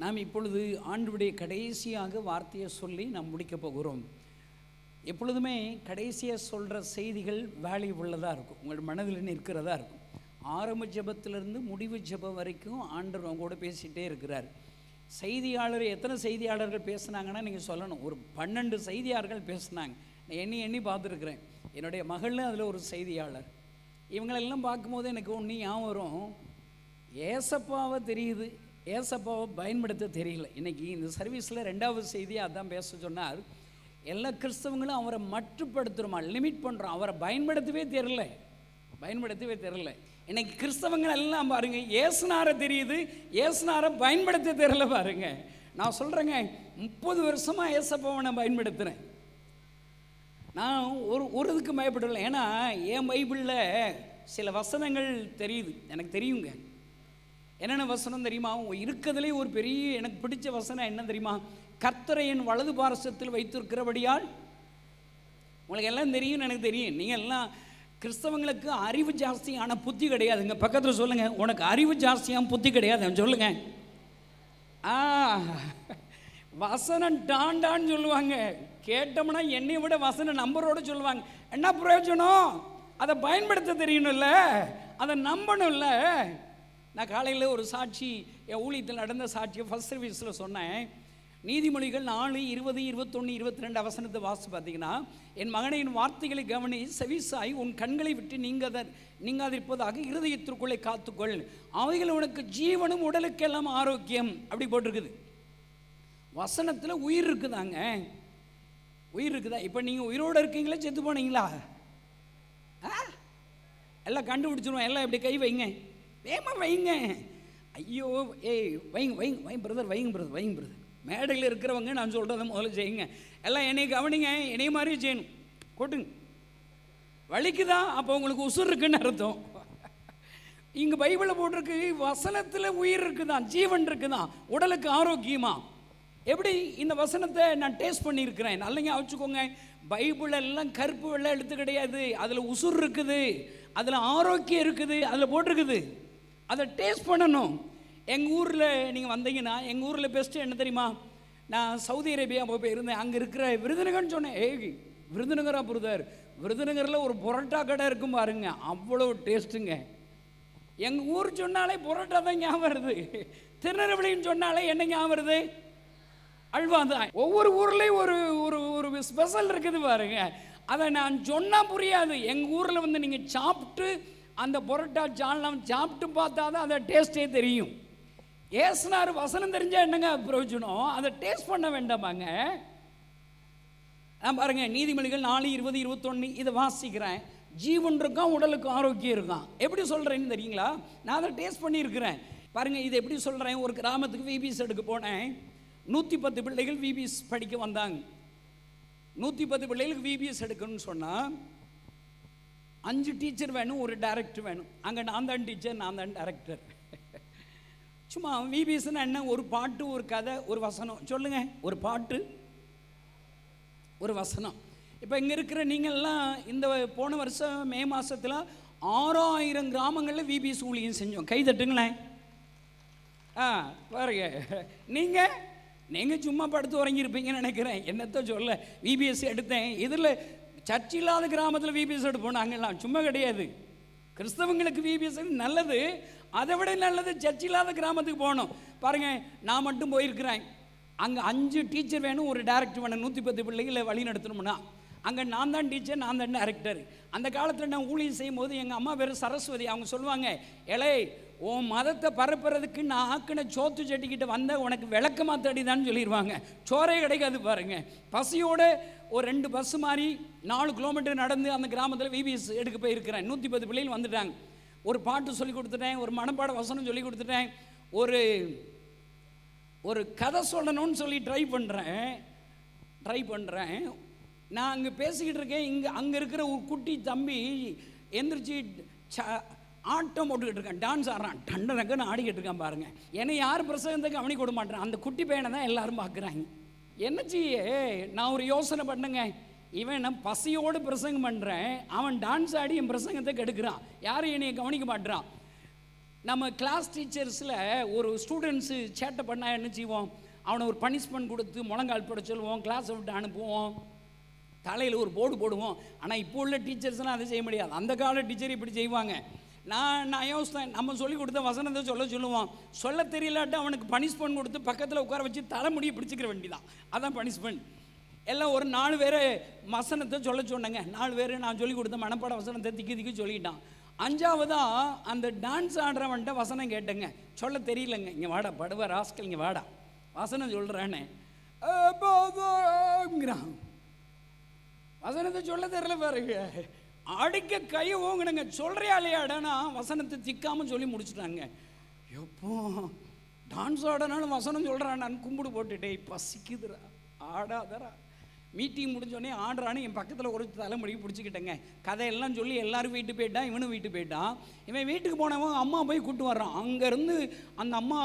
நாம் இப்பொழுது ஆண்டவருடைய கடைசியாக வார்த்தையை சொல்லி நாம் முடிக்கப் போகிறோம். எப்பொழுதுமே கடைசியாக சொல்கிற செய்திகள் வேல்யூபுள்ளதாக இருக்கும், உங்கள் மனதில் நிற்கிறதா இருக்கும். ஆரம்ப ஜெபத்திலிருந்து முடிவு ஜெபம் வரைக்கும் ஆண்டவர் அவங்க கூட பேசிகிட்டே இருக்கிறார். செய்தியாளர் எத்தனை செய்தியாளர்கள் பேசுனாங்கன்னா நீங்கள் சொல்லணும். ஒரு 12 செய்தியாளர்கள் பேசுனாங்க. நான் எண்ணி பார்த்துருக்குறேன். என்னுடைய மகளும் அதில் ஒரு செய்தியாளர். இவங்களெல்லாம் பார்க்கும்போது எனக்கு ஒன்று ஞாபகம் வரும். ஏசப்பாவை தெரியுது, ஏசப்பாவை பயன்படுத்த தெரியல. இன்றைக்கி இந்த சர்வீஸில் 2வது செய்தியாக அதான் பேச சொன்னார். எல்லா கிறிஸ்தவங்களும் அவரை மட்டுப்படுத்துகிறோமா, லிமிட் பண்ணுறோம். அவரை பயன்படுத்தவே தெரில. இன்னைக்கு கிறிஸ்தவங்கள் எல்லாம் பாருங்க, ஏசுனாரை தெரியுது, ஏசுனாரை பயன்படுத்த தெரியல. பாருங்க, நான் சொல்கிறேங்க, 30 வருஷமாக ஏசப்பாவை நான் பயன்படுத்துகிறேன். நான் ஒரு இதுக்கு பயப்படலை. ஏன்னா என் பைபிளில் சில வசனங்கள் தெரியுது, எனக்கு தெரியுங்க. என்னென்ன வசனம் தெரியுமா? இருக்கிறதுலே ஒரு பெரிய எனக்கு பிடிச்ச வசனம் என்ன தெரியுமா? கர்த்தரை என் வலது பாரசத்தில் வைத்திருக்கிறபடியால். உங்களுக்கு எல்லாம் தெரியும், எனக்கு தெரியும். நீங்கள் எல்லாம் கிறிஸ்தவங்களுக்கு அறிவு ஜாஸ்தி, ஆனால் புத்தி கிடையாதுங்க. பக்கத்தில் சொல்லுங்கள், உனக்கு அறிவு ஜாஸ்தியாக புத்தி கிடையாது சொல்லுங்க. வசனம் டாண்டான்னு சொல்லுவாங்க. கேட்டோம்னா என்னை விட வசன நம்பரோடு சொல்லுவாங்க. என்ன பிரயோஜனம்? அதை பயன்படுத்த தெரியணும்ல, அதை நம்பணும்ல. நான் காலையில் ஒரு சாட்சி, என் ஊழியத்தில் நடந்த சாட்சியை ஃபர்ஸ்ட் சர்வீஸில் சொன்னேன். நீதிமொழிகள் 4, 20, 21, 22 வசனத்தை வாசி பார்த்தீங்கன்னா, என் மகனின் வார்த்தைகளை கவனி, செவிசாய், உன் கண்களை விட்டு நீங்காதிருப்பதாக இருதயத்திற்குள்ளே காத்துக்கொள், அவைகள் உனக்கு ஜீவனும் உடலுக்கெல்லாம் ஆரோக்கியம். அப்படி போட்டிருக்குது வசனத்தில். உயிர் இருக்குதாங்க, உயிர் இருக்குதா? இப்போ நீங்கள் உயிரோடு இருக்கீங்களா, செத்து போனீங்களா? எல்லாம் கண்டுபிடிச்சிருவோம். எல்லாம் இப்படி கை வைங்க, வேகமாக வைங்க. ஐயோ, வைங்க பிரதர், வைங்க பிரதர். மேடையில் இருக்கிறவங்க நான் சொல்கிறத முதல்ல செய்யுங்க. எல்லாம் என்னை கவனிங்க, என்னைய மாதிரியே செய்யணும். கொட்டுங்க. வலிக்குதா? அப்போ உங்களுக்கு உசுர் இருக்குன்னு அர்த்தம். இங்கே பைபிளில் போட்டிருக்கு, வசனத்தில் உயிர் இருக்குதான், ஜீவன் இருக்குதான், உடலுக்கு ஆரோக்கியமா. எப்படி இந்த வசனத்தை நான் டேஸ்ட் பண்ணியிருக்கிறேன். நல்லங்க வச்சுக்கோங்க, பைபிள் எல்லாம் கருப்பு வெள்ளை எழுத்து கிடையாது. அதில் உசுர் இருக்குது, அதில் ஆரோக்கியம் இருக்குது, அதில் போட்டிருக்குது. அதை டேஸ்ட் பண்ணணும். எங்கள் ஊரில் நீங்கள் வந்தீங்கன்னா, எங்கள் ஊரில் பெஸ்ட்டு என்ன தெரியுமா? நான் சவுதி அரேபியா போயிருந்தேன். அங்கே இருக்கிற விருதுநகர்னு சொன்னேன். விருதுநகரா பிரதர்? விருதுநகரில் ஒரு பரோட்டா கடை இருக்கும் பாருங்க, அவ்வளோ டேஸ்ட்டுங்க. எங்கள் ஊர் சொன்னாலே பரோட்டா தான் ஞாபகம் வருது. திருநெல்வேலின்னு சொன்னாலே என்ன ஞாபகம் வருது? அல்வா தான். ஒவ்வொரு ஊர்லேயும் ஒரு ஒரு ஸ்பெஷல் இருக்குது பாருங்க. அதை நான் சொன்னால் புரியாது. எங்கள் ஊரில் வந்து நீங்கள் சாப்பிட்டு அந்த பரோட்டா சால்னா சாப்பிட்டு பார்த்தா தான் அதை டேஸ்ட்டே தெரியும். ஏசுனார் வசனம் தெரிஞ்சால் என்னங்க பிரயோஜனம்? அதை டேஸ்ட் பண்ண வேண்டாமாங்க. நான் பாருங்க, நீதிமொழிகள் 4, 20, 21 இதை வாசிக்கிறேன். ஜீவன் இருக்கான், உடலுக்கு ஆரோக்கியம் இருக்கான். எப்படி சொல்கிறேன்னு தெரியுங்களா? நான் அதை டேஸ்ட் பண்ணியிருக்கிறேன். பாருங்கள், இது எப்படி சொல்கிறேன். ஒரு கிராமத்துக்கு விபிஎஸ் எடுக்க போனேன். 110 பிள்ளைகள் விபிஎஸ் படிக்க வந்தாங்க. 110 பிள்ளைகளுக்கு விபிஎஸ் எடுக்கணும்னு சொன்னால் 5 டீச்சர் வேணும், ஒரு டைரக்டர் வேணும். அங்கே நான் தான் டீச்சர், நான் தான் டைரக்டர். சும்மா விபிஎஸ்னா என்ன? ஒரு பாட்டு, ஒரு கதை, ஒரு வசனம். சொல்லுங்கள், ஒரு பாட்டு, ஒரு வசனம். இப்போ இங்கே இருக்கிற நீங்கள்லாம் இந்த போன வருஷம் மே மாதத்தில் 6000 கிராமங்களில் விபிஎஸ் ஊழியம் செஞ்சோம். கை தட்டுங்களேன். பாருங்க, நீங்கள் சும்மா படுத்து உறங்கியிருப்பீங்கன்னு நினைக்கிறேன். என்னத்தை சொல்ல, விபிஎஸ் எடுத்தேன். இதில் சர்ச் இல்லாத கிராமத்தில் விபிஎஸ் எடுப்போம் நாங்கள்லாம். சும்மா கிடையாது. கிறிஸ்தவங்களுக்கு விபிஎஸ் நல்லது, அதை விட நல்லது சர்ச் இல்லாத கிராமத்துக்கு போகணும். பாருங்கள், நான் மட்டும் போயிருக்கிறேன். அங்கே 5 டீச்சர் வேணும், ஒரு டைரக்டர் வேணும். 110 பிள்ளைகளை வழி நடத்தணும்னா அங்கே நான் தான் டீச்சர், நான் தான் டைரக்டர். அந்த காலத்தில் நான் ஊழியம் செய்யும் போது எங்கள் அம்மா பேர் சரஸ்வதி. அவங்க சொல்லுவாங்க, இலை உன் மதத்தை பரப்புறதுக்கு நான் ஆக்கின சோத்து சட்டிக்கிட்ட வந்த உனக்கு விளக்கமாக தடிதான்னு சொல்லிடுவாங்க. சோறே கிடைக்காது பாருங்க. பசியோடு ஒரு 2 பஸ் மாதிரி 4 கிலோமீட்டர் நடந்து அந்த கிராமத்தில் விபிஎஸ் எடுக்க போயிருக்கிறேன். 110 பிள்ளைகள் வந்துட்டாங்க. ஒரு பாட்டு சொல்லி கொடுத்துட்டேன், ஒரு மனப்பாட வசனம் சொல்லி கொடுத்துட்டேன், ஒரு கதை சொல்லணும்னு சொல்லி ட்ரை பண்ணுறேன். நான் அங்கே பேசிக்கிட்டு இருக்கேன். அங்கே இருக்கிற ஒரு குட்டி தம்பி எந்திரிச்சு ஆட்டம் போட்டுக்கிட்டு இருக்கேன், டான்ஸ் ஆடுறான், டண்டனக்குன்னு ஆடிக்கிட்டு இருக்கான் பாருங்க. என்னை யார் பிரசங்கத்துக்கு அவனி கொடுக்க மாட்டேன். அந்த குட்டி பையனை தான் எல்லாரும் பார்க்குறாங்க. என்னச்சியே, நான் ஒரு யோசனை பண்ணுங்க. இவன் நான் பசியோடு பிரசங்கம் பண்ணுறேன், அவன் டான்ஸ் ஆடி என் பிரசங்கத்தை கெடுக்கிறான். யாரும் என்னையை கவனிக்க மாட்டான். நம்ம கிளாஸ் டீச்சர்ஸில் ஒரு ஸ்டூடெண்ட்ஸு சேட்டை பண்ணால் என்ன செய்வோம்? அவனை ஒரு பனிஷ்மெண்ட் கொடுத்து முழங்கால் போட சொல்லுவோம், கிளாஸை விட்டு அனுப்புவோம், தலையில் ஒரு போர்டு போடுவோம். ஆனால் இப்போ உள்ள டீச்சர்ஸ்லாம் அதை செய்ய முடியாது. அந்த கால டீச்சர் இப்படி செய்வாங்க. நான் யோசித்தேன், நம்ம சொல்லி கொடுத்த வசனத்தை சொல்லுவோம், சொல்ல தெரியலாட்டு அவனுக்கு பனிஷ்மெண்ட் கொடுத்து பக்கத்தில் உட்கார வச்சு தலைமுடியை பிடிச்சிக்கிற வேண்டி தான். அதான் பனிஷ்மெண்ட். எல்லாம் ஒரு 4 பேர் வசனத்தை சொன்னேங்க. 4 பேர் நான் சொல்லி கொடுத்த மனப்பாட வசனத்தை திக்கி சொல்லிட்டான். 5ஆவதாக அந்த டான்ஸ் ஆடுறவன்ட்ட வசனம் கேட்டேங்க. சொல்ல தெரியலங்க. இங்கே வாடா படுவா ராஸ்கல், இங்கே வாடா வசனம் சொல்கிறானே வசனத்தை சொல்ல தெரியல பாருங்க. அடிக்க கையை ஓங்கினுங்க. சொல்கிறியா இல்லையாடானா வசனத்தை திக்காமல் சொல்லி முடிச்சுட்டாங்க. எப்போ டான்ஸ் ஆடனாலும் வசனம் சொல்கிறான். நான் கும்பிடு போட்டுட்டே பசிக்குதுரா ஆடாதரா. மீட்டிங் முடிஞ்சோடனே ஆடுறான்னு என் பக்கத்தில் ஒரு தலைமுடிக்கு பிடிச்சிக்கிட்டேங்க. கதையெல்லாம் சொல்லி எல்லோரும் வீட்டு போயிட்டான், இவனும் வீட்டு போயிட்டான். இவன் வீட்டுக்கு போனவன் அம்மா போய் கூப்பிட்டு வர்றான். அங்கேருந்து அந்த அம்மா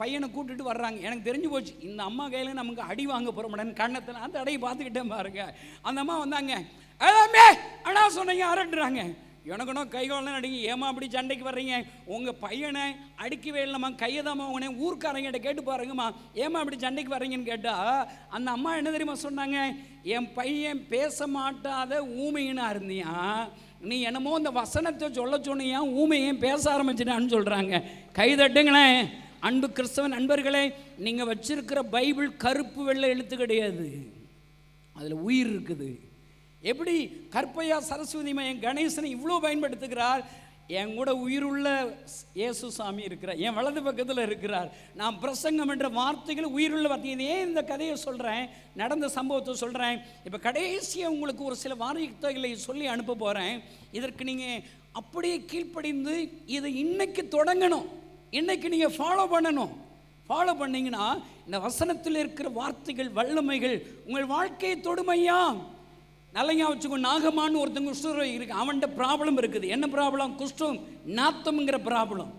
பையனை கூப்பிட்டுட்டு வர்றாங்க. எனக்கு தெரிஞ்சு போச்சு, இந்த அம்மா கையில் நமக்கு அடி வாங்க போகிறோம். கண்ணத்தில் அந்த அடையை பார்த்துக்கிட்டேன் பாருங்க. அந்த அம்மா வந்தாங்க, எல்லாமே அண்ணா சொன்னீங்க அரட்டுறாங்க. எனக்குன்னா கைகாலெலாம் அடிங்க. ஏமா அப்படி சண்டைக்கு வர்றீங்க? உங்கள் பையனை அடிக்கவே இல்லைம்மா, கையை தான் உடனே ஊர்க்காரங்கிட்ட கேட்டு பாருங்கம்மா, ஏமா அப்படி சண்டைக்கு வர்றீங்கன்னு கேட்டால் அந்த அம்மா என்ன தெரியுமா சொன்னாங்க? என் பையன் பேச மாட்டாத ஊமையினா இருந்தியா, நீ என்னமோ இந்த வசனத்தை சொன்னியா, ஊமையன் பேச ஆரம்பிச்சிட்டான்னு சொல்கிறாங்க. கைதட்டுங்களேன். அன்பு கிறிஸ்தவ நண்பர்களே, நீங்கள் வச்சிருக்கிற பைபிள் கருப்பு வெள்ளை எழுத்து கிடையாது, அதில் உயிர் இருக்குது. எப்படி கற்பையா சரஸ்வதி மையம் கணேசனை இவ்வளோ பயன்படுத்துகிறார்? என் கூட உயிருள்ள இயேசு சாமி இருக்கிறார், என் வலது பக்கத்தில் இருக்கிறார். நான் பிரசங்கம் என்ற வார்த்தைகள் உயிருள்ள வார்த்தை. ஏன் இந்த கதையை சொல்கிறேன், நடந்த சம்பவத்தை சொல்கிறேன். இப்போ கடைசியாக உங்களுக்கு ஒரு சில வார்த்தைகளை சொல்லி அனுப்ப போகிறேன். இதற்கு நீங்கள் அப்படியே கீழ்ப்படிந்து இதை இன்னைக்கு தொடங்கணும், இன்னைக்கு நீங்கள் ஃபாலோ பண்ணணும். ஃபாலோ பண்ணிங்கன்னா இந்த வசனத்தில் இருக்கிற வார்த்தைகள் வல்லமைகள் உங்கள் வாழ்க்கையை தொடுமையா. நல்லையா வச்சுக்கோ. நாகமான்னு ஒருத்தங்க குஷ்டம் இருக்கு, அவன்கிட்ட ப்ராப்ளம் இருக்குது. என்ன ப்ராப்ளம்? குஷ்டம், நாத்தம்ங்கிற ப்ராப்ளம்.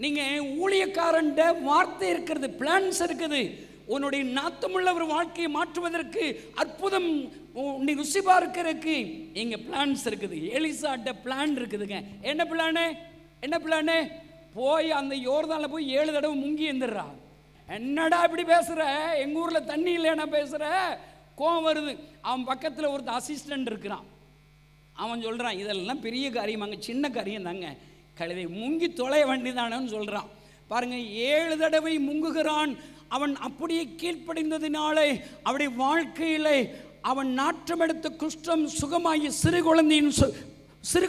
நீங்கள் ஊழியக்காரன்ட்ட வார்த்தை இருக்கிறது, பிளான்ஸ் இருக்குது. உன்னுடைய நாத்தமுள்ள ஒரு வாழ்க்கையை மாற்றுவதற்கு, அற்புதம் நீ ருசி பார்க்கறதுக்கு எங்கள் பிளான்ஸ் இருக்குது. எலிசாட்ட பிளான் இருக்குதுங்க. என்ன பிளானு? என்ன பிளானு? போய் அந்த யோர்தானில் போய் 7 தடவை முங்கி எழுந்துடுறா. என்னடா இப்படி பேசுகிற, எங்கள் ஊரில் தண்ணி இல்லைன்னா பேசுகிற, கோவம் வருது. அவன் பக்கத்தில் ஒருத்தர் அசிஸ்டண்ட் இருக்கிறான். அவன் சொல்கிறான், இதெல்லாம் பெரிய காரியமாங்க, சின்ன காரியம் தாங்க, கழுதை முங்கி தொலைய வேண்டிதானு சொல்கிறான். பாருங்கள், 7 தடவை முங்குகிறான். அவன் அப்படியே கீழ்ப்படிந்ததினாலே அவருடைய வாழ்க்கையில் அவன் நாற்றம் எடுத்த குஷ்டம் சுகமாகி சிறு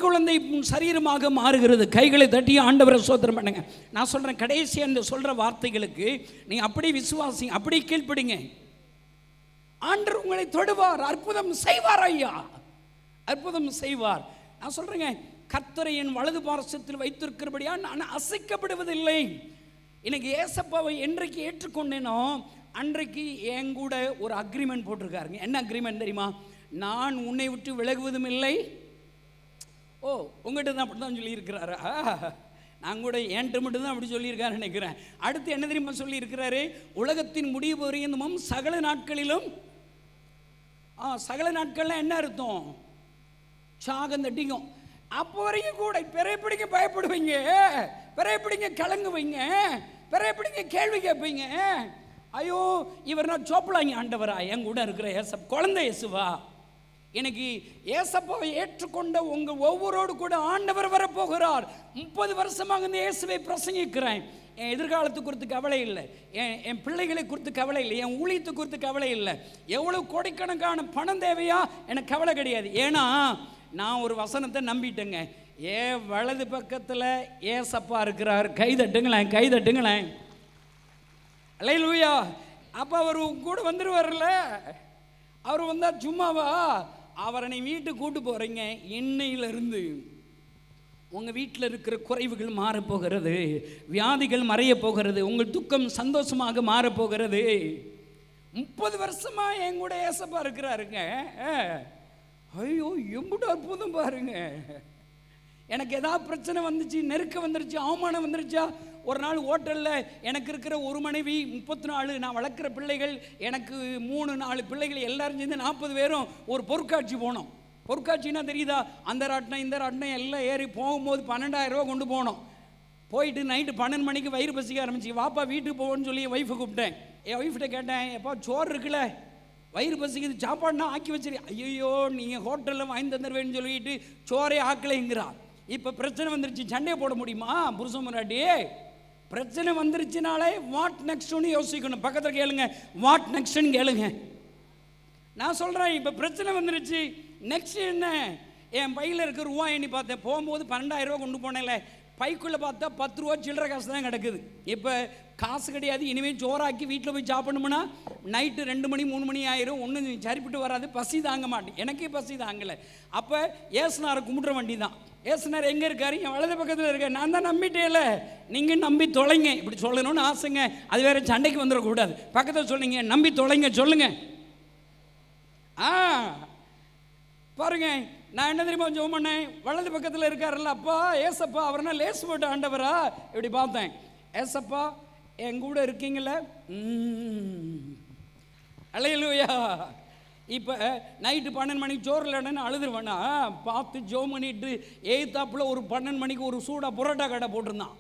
குழந்தை சரீரமாக மாறுகிறது. கைகளை தட்டி ஆண்டவரை சோதனம் பண்ணுங்க. நான் சொல்கிறேன், கடைசியாக இந்த சொல்கிற வார்த்தைகளுக்கு நீங்கள் அப்படி விசுவாசிங்க, அப்படி கீழ்ப்படிங்க. ஆண்டவர் உங்களை தொடுவார், அற்புதம் செய்வார். ஐயா அற்புதம் செய்வார். நான் சொல்கிறேங்க, கர்த்தரை என் வலது பார்சத்தில் வைத்திருக்கிறபடியா நான் அசைக்கப்படுவதில்லை. இன்னைக்கு ஏசப்பாவை என்றைக்கு ஏற்றுக்கொண்டேனோ அன்றைக்கு என் கூட ஒரு அக்ரிமெண்ட் போட்டிருக்காருங்க. என்ன அக்ரிமெண்ட் தெரியுமா? நான் உன்னை விட்டு விலகுவதும் இல்லை. ஓ, உங்கள்கிட்ட தான் அப்படி தான் சொல்லியிருக்கிறாரா? நான் கூட என்கிட்ட மட்டும்தான் அப்படி சொல்லியிருக்காரு நினைக்கிறேன். அடுத்து என்ன தெரியுமா சொல்லியிருக்கிறாரு? உலகத்தின் முடிவு வரையும் சகல நாட்களிலும். சகல நாட்கள்லாம் என்ன அர்த்தம்? சாகந்தட்டிக்கும். அப்போ வரைக்கும் கூட பிறைப்பிடிங்க பயப்படுவீங்க, பிறைப்பிடிங்க கலங்குவீங்க, பிறைப்பிடிங்க கேள்வி கேட்பீங்க. ஐயோ, இவர் நான் சோப்பலாங்க ஆண்டவரா, என் கூட இருக்கிற ஏசப் குழந்தை இயேசுவா. எனக்கு ஏசப்பாவை ஏற்றுக்கொண்ட உங்கள் ஒவ்வொருவரோடு கூட ஆண்டவர் வரப்போகிறார். 30 வருஷமாக இந்த இயேசுவை பிரசங்கிக்கிறேன். என் எதிர்காலத்தை குறித்து கவலை இல்லை, என் பிள்ளைகளை குறித்து கவலை இல்லை, என் ஊழியத்தை குறித்து கவலை இல்லை, எவ்வளோ கோடிக்கணக்கான பணம் தேவையா எனக்கு கவலை கிடையாது. ஏன்னா நான் ஒரு வசனத்தை நம்பிட்டேங்க. வலது பக்கத்தில் ஏசப்பா இருக்கிறார். கைதட்டுங்களேன், கைதட்டுங்களேன். அல்லேலூயா. அப்போ அவர் கூட வந்துடுவார்ல. அவர் வந்தால் சும்மாவா? அவரை நீ வீட்டுக்கு கூட்டு போகிறீங்க. இன்னையிலிருந்து உங்கள் வீட்டில் இருக்கிற குறைவுகள் மாறப்போகிறது, வியாதிகள் மறைய போகிறது, உங்கள் துக்கம் சந்தோஷமாக மாறப்போகிறது. 30 வருஷமாக என் கூட ஏசப்பா இருக்கிறாருங்க. ஐயோ, எம்புட்டு அற்புதம் பாருங்க. எனக்கு ஏதாவது பிரச்சனை வந்துச்சு, நெருக்கம் வந்துருச்சு, அவமானம் வந்துருச்சா, ஒரு நாள் ஹோட்டலில் எனக்கு இருக்கிற ஒரு மனைவி 34, நான் வளர்க்குற பிள்ளைகள் எனக்கு 3-4 பிள்ளைகள் எல்லாரும் சேர்ந்து 40 பேரும் ஒரு பொருட்காட்சி போனோம். பொருட்காட்சின்னா தெரியுதா? அந்த ராட்டினம் இந்த ராட்டினம் எல்லாம் ஏறி போகும்போது 12,000 ரூபா கொண்டு போனோம். போயிட்டு நைட்டு 12 மணிக்கு வயிறு பசிக்க ஆரம்பிச்சு, வாப்பா வீட்டுக்கு போவோன்னு சொல்லி என் ஒய்ஃபை கூப்பிட்டேன். என் ஒய்ஃப்கிட்ட கேட்டேன், எப்பா சோறு இருக்குல்ல, வயிறு பசிக்குது, சாப்பாடுனா ஆக்கி வச்சிரு. ஐயோ நீங்கள் ஹோட்டலில் வாங்கி தந்துடுவேன்னு சொல்லிட்டு சோறே ஆக்கலைங்கிறா. இப்போ பிரச்சனை வந்துருச்சு, சண்டையை போட முடியுமா புருஷன் முன்னாடி? பிரச்சனை வந்துருச்சுனாலே வாட் நெக்ஸ்ட்னு யோசிக்கணும். பக்கத்தில் கேளுங்க, வாட் நெக்ஸ்ட்னு கேளுங்க. நான் சொல்கிறேன், இப்போ பிரச்சனை வந்துருச்சு, நெக்ஸ்ட் என்ன? என் பையில் இருக்க ரூபா எண்ணி பார்த்தேன். போகும்போது 12,000 ரூபா கொண்டு போனேன்ல, பைக்குள்ளே பார்த்தா 10 ரூபா சில்லற காசு தான் கிடக்குது. இப்போ காசு கிடையாது. இனிமேல் சோறாக்கி வீட்டில் போய் சாப்பிடணும்னா நைட்டு 2 மணி 3 மணி ஆயிரும். ஒன்றும் சரிப்பட்டு வராது, பசி தாங்க மாட்டேன். எனக்கே பசி தாங்கலை. அப்போ ஏசுனாரை கும்பிட்ற வண்டி தான். ஏசுனார் எங்கே இருக்காரு? என் வலது பக்கத்தில் இருக்கார். நான் தான் நம்பிட்டேல, நீங்கள் நம்பி தொலைங்க. இப்படி சொல்லணும்னு ஆசைங்க, அது வேற சண்டைக்கு வந்துடக்கூடாது. பக்கத்தில் சொல்லுங்க, நம்பி தொலைங்க சொல்லுங்க. பாருங்க, நான் என்ன தெரியுமா ஜெபம் பண்ணேன்? வலது பக்கத்தில் இருக்காருல்ல, அப்பா ஏசப்பா, அவர்னா லேசு போட்ட ஆண்டவரா? இப்படி பார்த்தேன், ஏசப்பா என் கூட இருக்கீங்கள, அல்லேலூயா. இப்போ நைட்டு 12 மணிக்கு சோறு இல்லைன்னு அழுதுருவேன்னா, பார்த்து ஜெபம் பண்ணிட்டு எய்த்தாப்பில் ஒரு 12 மணிக்கு ஒரு சூடாக புரோட்டா கடை போட்டிருந்தான்.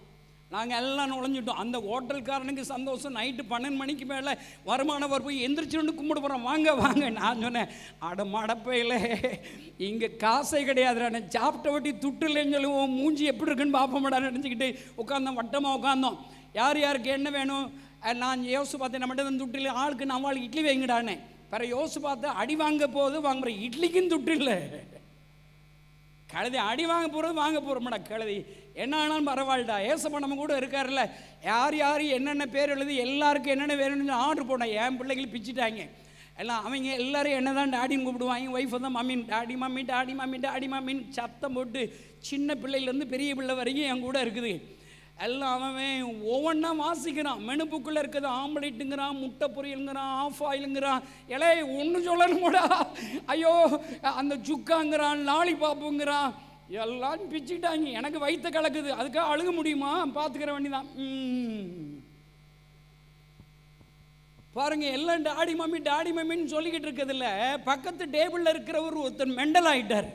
நாங்கள் எல்லாம் நுழைஞ்சிட்டோம். அந்த ஹோட்டல்காரனுக்கு சந்தோஷம். நைட்டு 12 மணிக்கு மேலே வருமானவர் போய் எந்திரிச்சுன்னு கும்பிட போகிறோம், வாங்க வாங்க. நான் சொன்னேன், அட மடப்பையில் இங்கே காசே கிடையாது, சாப்பிட்ட வட்டி துட்டு இல்லைன்னு சொல்லுவோம், மூஞ்சி எப்படி இருக்குன்னு பார்ப்போம்டான்னு நினச்சிக்கிட்டு உட்காந்தோம், வட்டமாக உட்காந்தோம். யார் யாருக்கு என்ன வேணும்? நான் யோசிச்சு பார்த்தேன், நம்மகிட்ட வந்து துட்டு இல்லை, ஆளுக்கு நம்ம ஆளுக்கு இட்லி வைங்கடானே. பிற யோசிச்சு பார்த்தா அடி வாங்க போகுது, வாங்குற இட்லிக்கும் துட்டு இல்லை. கழுதி அடி வாங்க போகிறது வாங்க போகிறோம்டா கழுதி, என்ன ஆனாலும் பரவாயில்லடா. ஏசப்பா நம்ம கூட இருக்காருல்ல, யார் யார் என்னென்ன பேர் எழுதி எல்லாருக்கும் என்னென்ன வேணும்னு ஆர்டர் போட்டேன். என் பிள்ளைகள் பிச்சுட்டாங்க எல்லாம். அவங்க எல்லோரும் என்ன தான் டாடின்னு கூப்பிடுவாங்க, ஒய்ஃபை தான் mummy, daddy mummy, daddy mummy, daddy மம்மின்னு சத்தம் போட்டு சின்ன பிள்ளையிலேருந்து பெரிய பிள்ளை வரைக்கும் என் கூட இருக்குது. எல்லாம் அவன் ஒவ்வொன்றா வாசிக்கிறான். மெனுப்புக்குள்ளே இருக்கிறது ஆம்லேட்டுங்கிறான், முட்டை பொரியலுங்கிறான், ஆஃப் ஆயிலுங்கிறான். இலே ஒன்று சொல்லணுமோடா, ஐயோ அந்த சுக்காங்கிறான், லாலிபாப்புங்கிறான், எல்லாம் பிச்சுக்கிட்டாங்க. எனக்கு வயிற்ற கலக்குது, அதுக்காக அழுக முடியுமா? பார்த்துக்கிற வேண்டிதான். பாருங்க, எல்லாம் டாடி மம்மி டாடி மம்மின்னு சொல்லிக்கிட்டு இருக்கிறதில்ல, பக்கத்து டேபிளில் இருக்கிறவர் ஒருத்தர் மெண்டல் ஆகிட்டார்.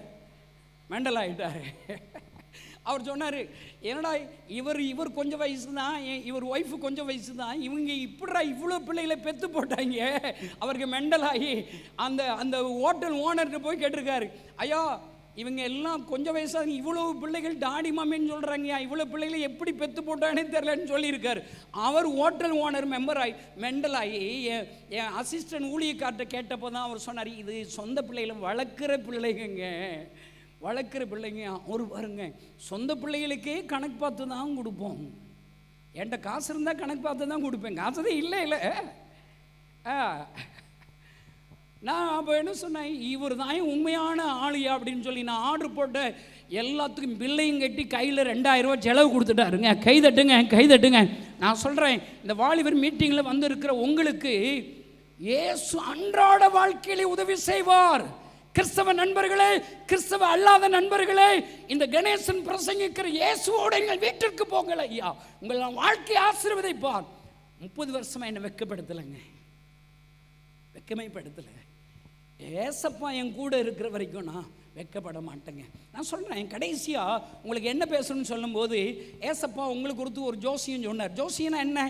அவர் சொன்னார், என்னடா இவர் கொஞ்சம் வயசு தான், இவர் ஒய்ஃபு கொஞ்சம் வயசு தான், இவங்க இப்படா இவ்வளோ பிள்ளைகளை பெற்று போட்டாங்க. அவருக்கு மெண்டலாகி அந்த ஹோட்டல் ஓனர்கிட்ட போய் கேட்டிருக்காரு, ஐயா இவங்க எல்லாம் கொஞ்சம் வயசாக இவ்வளோ பிள்ளைகள் டாடி மாமின்னு சொல்கிறாங்கய்யா, இவ்வளோ பிள்ளைகளை எப்படி பெற்று போட்டானே தெரிலன்னு சொல்லியிருக்காரு. அவர் ஹோட்டல் ஓனர் மெண்டலாகி என் அசிஸ்டன்ட் ஊழியக்கார்ட்ட கேட்டப்போ தான் அவர் சொன்னார், இது சொந்த பிள்ளைகளை வளர்க்குற பிள்ளைங்க. ஒரு பாருங்க, சொந்த பிள்ளைகளுக்கே கணக்கு பார்த்து தான் கொடுப்போம். என்கிட்ட காசு இருந்தால் கணக்கு பார்த்து தான் கொடுப்பேன், காசுதான் இல்லை. நான் அப்போ என்ன சொன்னேன், இவர் தான் உண்மையான ஆளியா அப்படின்னு சொல்லி நான் ஆர்டர் போட்ட எல்லாத்துக்கும் பில்லையும் கட்டி கையில் 2000 ரூபா செலவு கொடுத்துட்டாருங்க. கைதட்டுங்க. நான் சொல்கிறேன், இந்த வாலிபர் மீட்டிங்கில் வந்து இருக்கிற உங்களுக்கு இயேசு அன்றாட வாழ்க்கையிலே உதவி செய்வார். கிறிஸ்தவ நண்பர்களே, கிறிஸ்தவ அல்லாத நண்பர்களே, இந்த கணேசன் பிரசங்கிக்கிற இயேசுவோட எங்கள் வீட்டிற்கு போங்கள் ஐயா, உங்கள் வாழ்க்கை ஆசீர்வதிப்பார். 30 வருஷமா என்னை வெக்கமைப்படுத்தலை. ஏசப்பா என் கூட இருக்கிற வரைக்கும் நான் வெக்கப்பட மாட்டேங்க. நான் சொல்கிறேன், கடைசியாக உங்களுக்கு என்ன பேசணும்னு சொல்லும்போது, ஏசப்பா உங்களுக்கு கொடுத்து ஒரு ஜோசியம் சொன்னார். ஜோசியனா என்ன?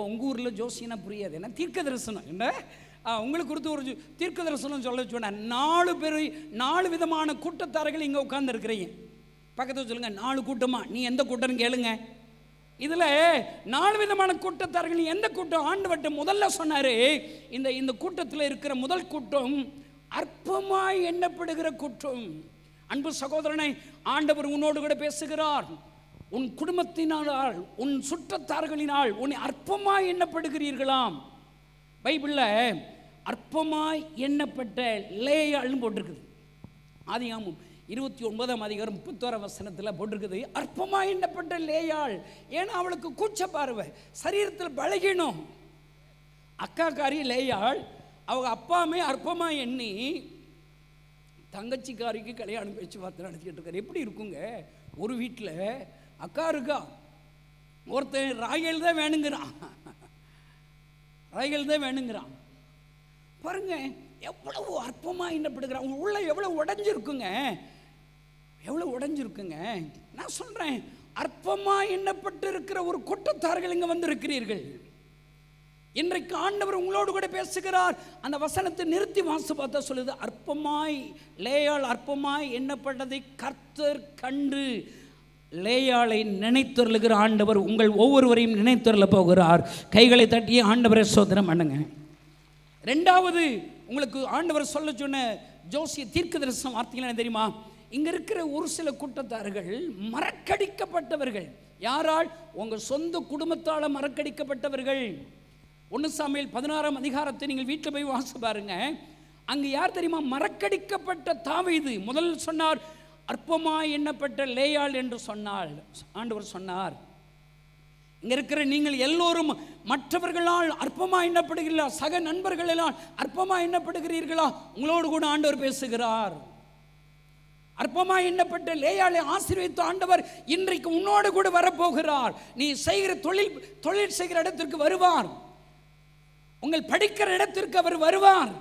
உங்கள் ஊரில் ஜோசியனா புரியாது, என்ன தீர்க்க தரிசனம் என்ன, உங்களுக்கு கொடுத்து ஒரு தீர்க்க தரிசனம் சொல்ல சொன்னார். 4 விதமான கூட்டத்தார்கள் இங்கே உட்கார்ந்துருக்கிறீங்க. பக்கத்தில் சொல்லுங்கள், 4 கூட்டமா? நீ எந்த கூட்டம்னு கேளுங்க. இதில் 4 விதமான கூட்டத்தார்கள். நீ எந்த கூட்டம்? ஆண்டவர்கிட்ட முதல்ல சொன்னார், இந்த கூட்டத்தில் இருக்கிற முதல் கூட்டம் அற்பமாய் எண்ணப்படுகிற கூட்டம். அன்பு சகோதரனை, ஆண்டவர் உன்னோடு கூட பேசுகிறார். உன் குடும்பத்தினால், உன் சுற்றத்தார்களினால் உன்னை அற்பமாய் எண்ணப்படுகிறீர்களாம். பைபிளில் அற்பமாய் எண்ணப்பட்ட லேயாள்னு போட்டிருக்குது. ஆதியாகமம் 29ஆம் அதிகாரம் 31ஆம் வசனத்தில் போட்டிருக்குது, அற்பமாய் எண்ணப்பட்ட லேயாள். ஏன்னா அவளுக்கு கூச்ச பார்வை, சரீரத்தில் பலகீனம். அக்காக்காரி லேயாள், அவங்க அப்பாமே அற்பமாக எண்ணி தங்கச்சிக்காரிக்கு கல்யாணம் பேச்சுவார்த்தை நடத்திக்கிட்டு இருக்காரு. எப்படி இருக்குங்க? ஒரு வீட்டில் அக்கா இருக்கா, ஒருத்தன் ராகேல் தான் வேணுங்கிறான். பாருங்க, எவ்வளவு அற்பமாக எண்ணப்படுகிறான். உள்ள எவ்வளோ உடைஞ்சிருக்குங்க. நான் சொல்கிறேன், அற்பமாய் எண்ணப்பட்டு இருக்கிற ஒரு கூட்டத்தார்கள் இங்கே வந்திருக்கிறீர்கள். இன்றைக்கு ஆண்டவர் உங்களோடு கூட பேசுகிறார். அந்த வசனத்தை நிறுத்தி வாசி பார்த்தா சொல்லுது, அற்பமாய் லேயாள் அற்பமாய் எண்ணப்பட்டதை கர்த்தர் கண்டு லேயாளை நினைத்தருளுகிற ஆண்டவர் உங்கள் ஒவ்வொருவரையும் நினைத்தருள போகிறார். கைகளை தட்டி ஆண்டவரை சோதனம் பண்ணுங்க. ரெண்டாவது உங்களுக்கு ஆண்டவர் சொல்ல சொன்ன ஜோசிய தீர்க்க தரிசன வார்த்தைகள் என்ன தெரியுமா? இங்க இருக்கிற ஒரு சில கூட்டத்தார்கள் மறக்கடிக்கப்பட்டவர்கள். யாரால்? உங்க சொந்த குடும்பத்தால் மறக்கடிக்கப்பட்டவர்கள். 1 சாமுவேல் 16ஆம் அதிகாரத்தை நீங்கள் வீட்டில் போய் வாசி பாருங்க. அங்கு யார் தெரியுமா? மறக்கடிக்கப்பட்ட தாவீது முதல் சொன்னார், அற்பமாய் எண்ணப்பட்ட லேயாள் என்று சொன்னாள். ஆண்டவர் சொன்னார், இங்க இருக்கிற நீங்கள் எல்லோரும் மற்றவர்களால் அற்பமாய் எண்ணப்படுகிறீர்களா? சக நண்பர்களால் அற்பமாய் எண்ணப்படுகிறீர்களா? உங்களோடு கூட ஆண்டவர் பேசுகிறார். அற்பமாய் எண்ணப்பட்ட லேயாளை ஆசீர்வதித்த ஆண்டவர் இன்றைக்கு உன்னோடு கூட வரப்போகிறார். நீ செய்கிற தொழில் செய்கிற இடத்திற்கு வருவார். உங்கள் படிக்கிற இடத்திற்கு அவர் வருவார்.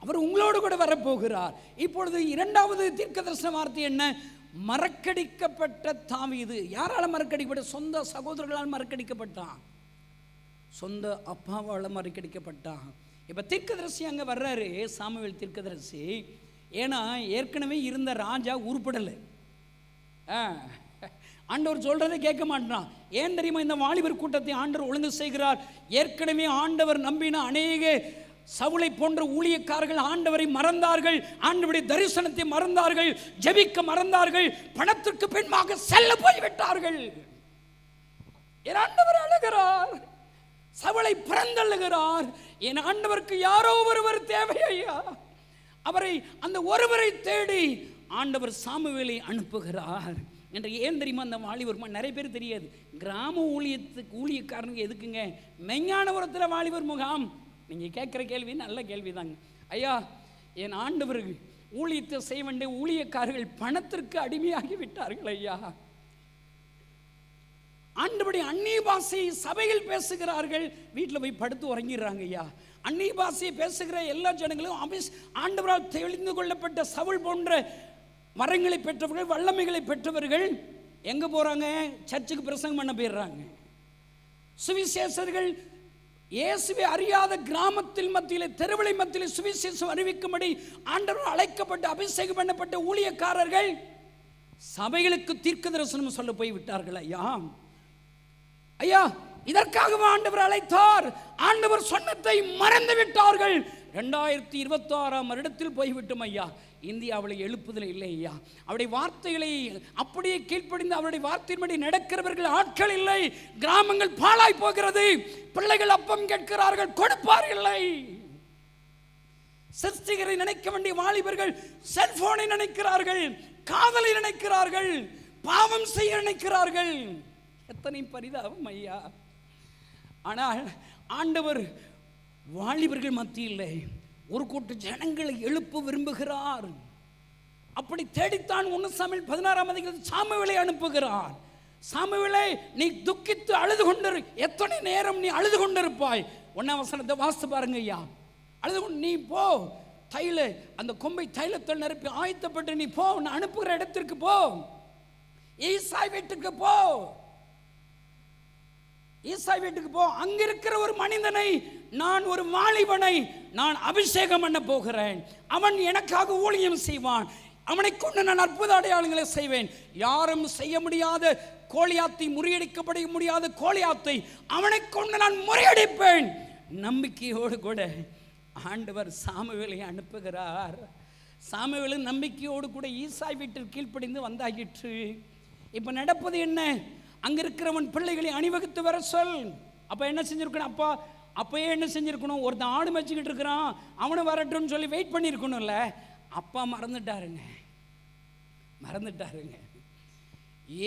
அவர் உங்களோடு கூட வரப்போகிறார். இப்பொழுது இரண்டாவது தீர்க்கதரிசன வார்த்தை என்ன? மறக்கடிக்கப்பட்ட தாவீது. யாரால மறக்கடிக்கப்பட்ட? சொந்த சகோதரர்களால் மறக்கடிக்கப்பட்டான். சொந்த அப்பாவால் மறக்கடிக்கப்பட்டான். இப்போ தீர்க்கதரிசி அங்கே வர்றாரு, சாமுவேல் தீர்க்கதரிசி. ஏன்னா ஏற்கனவே இருந்த ராஜா உருப்படலை. ஆண்டவர் சொல்றதை கேட்க மாட்டான். ஏன் தெரியுமா? இந்த வாலிபர் கூட்டத்தை ஆண்டவர் ஒழுங்கு செய்கிறார். ஏற்கனவே ஆண்டவர் நம்பின அநேக சவுலை போன்ற ஊழியக்காரர்கள் ஆண்டவரை மறந்தார்கள், ஆண்டவருடைய தரிசனத்தை மறந்தார்கள், ஜெபிக்க மறந்தார்கள், பணத்திற்கு பின்பாக செல்ல போய்விட்டார்கள். என் ஆண்டவர் அழுகிறார், சவுலை பிறந்தள்ளுகிறார். என் ஆண்டவருக்கு யாரோ ஒருவர் தேவை ஐயா. அவரை அந்த ஒருவரை தேடி ஆண்டவர் சாமுவேலை அனுப்புகிறார். என்று ஏன் தெரியுமா? அந்த வாலிபர் நிறைய பேர் தெரியாது. கிராம ஊழியக்காரனுக்கு எதுக்குங்க மெஞ்ஞானபுரத்தில் வாலிபர் முகாம்? நீங்கள் கேட்குற கேள்வி நல்ல கேள்வி தாங்க ஐயா. என் ஆண்டவர் ஊழியத்தை செய்ய வேண்டிய ஊழியக்காரர்கள் பணத்திற்கு அடிமையாகி விட்டார்கள் ஐயா. ஆண்டவருடைய அந்நிய பாஷையை சபையில் பேசுகிறார்கள், வீட்டில் போய் படுத்து உறங்கிடுறாங்க ஐயா. அந்நிய பாஷையை பேசுகிற எல்லா ஜனங்களும் ஆண்டவரால் தெளிந்து கொள்ளப்பட்ட சவுல் போன்ற வரங்களை பெற்றவர்கள், வல்லமைகளை பெற்றவர்கள் எங்கே போகிறாங்க? சர்ச்சுக்கு பிரசங்கம் பண்ண போயிடுறாங்க. சுவிசேஷர்கள் இயேசுவை அறியாத கிராமத்தில் மத்தியில், தெருவிலை மத்தியில் சுவிசேஷம் அறிவிக்கும்படி ஆண்டவர் அழைக்கப்பட்டு அபிஷேகம் பண்ணப்பட்ட ஊழியக்காரர்கள் சபைகளுக்கு தீர்க்க தரிசனம் சொல்ல போய் விட்டார்கள் ஐயா. ஐயா, இதற்காக ஆண்டவர் அழைத்தார். ஆண்டவர் சொன்னதை மறந்து விட்டார்கள். 2026ஆம் வருடத்தில் போய்விட்டோம் ஐயா. இந்தியாவில் எழுப்புதல் இல்லை ஐயா. அவருடைய வார்த்தைகளை அப்படியே கீழ்ப்படிந்து அவருடைய வார்த்தையின்படி நடக்கிறவர்கள் ஆட்கள் இல்லை. கிராமங்கள் பாழாய் போகிறது. பிள்ளைகள் அப்பம் கேட்கிறார்கள், கொடுப்பார் இல்லை. சிருஷ்டிகரை நினைக்க வேண்டிய வாலிபர்கள் செல்போனை நினைக்கிறார்கள், காதலை நினைக்கிறார்கள், பாவம் செய்ய நினைக்கிறார்கள். எத்தனை பரிதாபம் ஐயா. ஆனால் ஆண்டவர் வாலிபர்கள் மத்தியில் ஒரு கூட்ட ஜனங்களை எழுப்ப விரும்புகிறார். அப்படி தேடித்தான் 1 சாமுவேல் 16ஆம் அதிகாரத்தில் சாமுவேலை அனுப்புகிறார். சாமுவேலை, நீ துக்கித்து அழுது கொண்டிரு. எத்தனை நேரம் நீ அழுது கொண்டிருப்பாய்? 1ஆம் வசனத்தை வாசித்து பாருங்க ஐயா. அழுது கொண்டு நீ போ, அந்த கொம்பை தைலத்தில் நிரப்பி ஆயத்தப்பட்டு நீ போ, நான் அனுப்புகிற இடத்திற்கு போ, ஈசாய் வீட்டுக்கு போ, ஈசாய் வீட்டுக்கு போ. அங்க இருக்கிற ஒரு மனிதனை, நான் ஒரு வாலிபனை நான் அபிஷேகம் பண்ண போகிறேன். அவன் எனக்காக ஊழியம் செய்வான். அவனை கொண்டு நான் அற்புத அடையாளங்களை செய்வேன். யாரும் செய்ய முடியாத கோலியாத்தை, முறியடிக்கப்பட முடியாத கோலியாத்தை அவனை கொண்டு நான் முறியடிப்பேன். நம்பிக்கையோடு கூட ஆண்டவர் சாமுவேலை அனுப்புகிறார். சாமுவேல் நம்பிக்கையோடு கூட ஈசாய் வீட்டில் கீழ்ப்படிந்து வந்தாகிற்று. இப்ப நடப்பது என்ன? அங்க இருக்கிறவன் பிள்ளைகளை அணிவகுத்து வர சொல். அப்ப என்ன செஞ்சிருக்கணும்? அப்பயே என்ன செஞ்சிருக்கணும்? ஒருத்தன் ஆடு மேய்ச்சிக்கிட்டு இருக்கிறான், அவனை வரட்டும்னு சொல்லி வெயிட் பண்ணியிருக்கணும்ல. அப்பா மறந்துட்டாருங்க.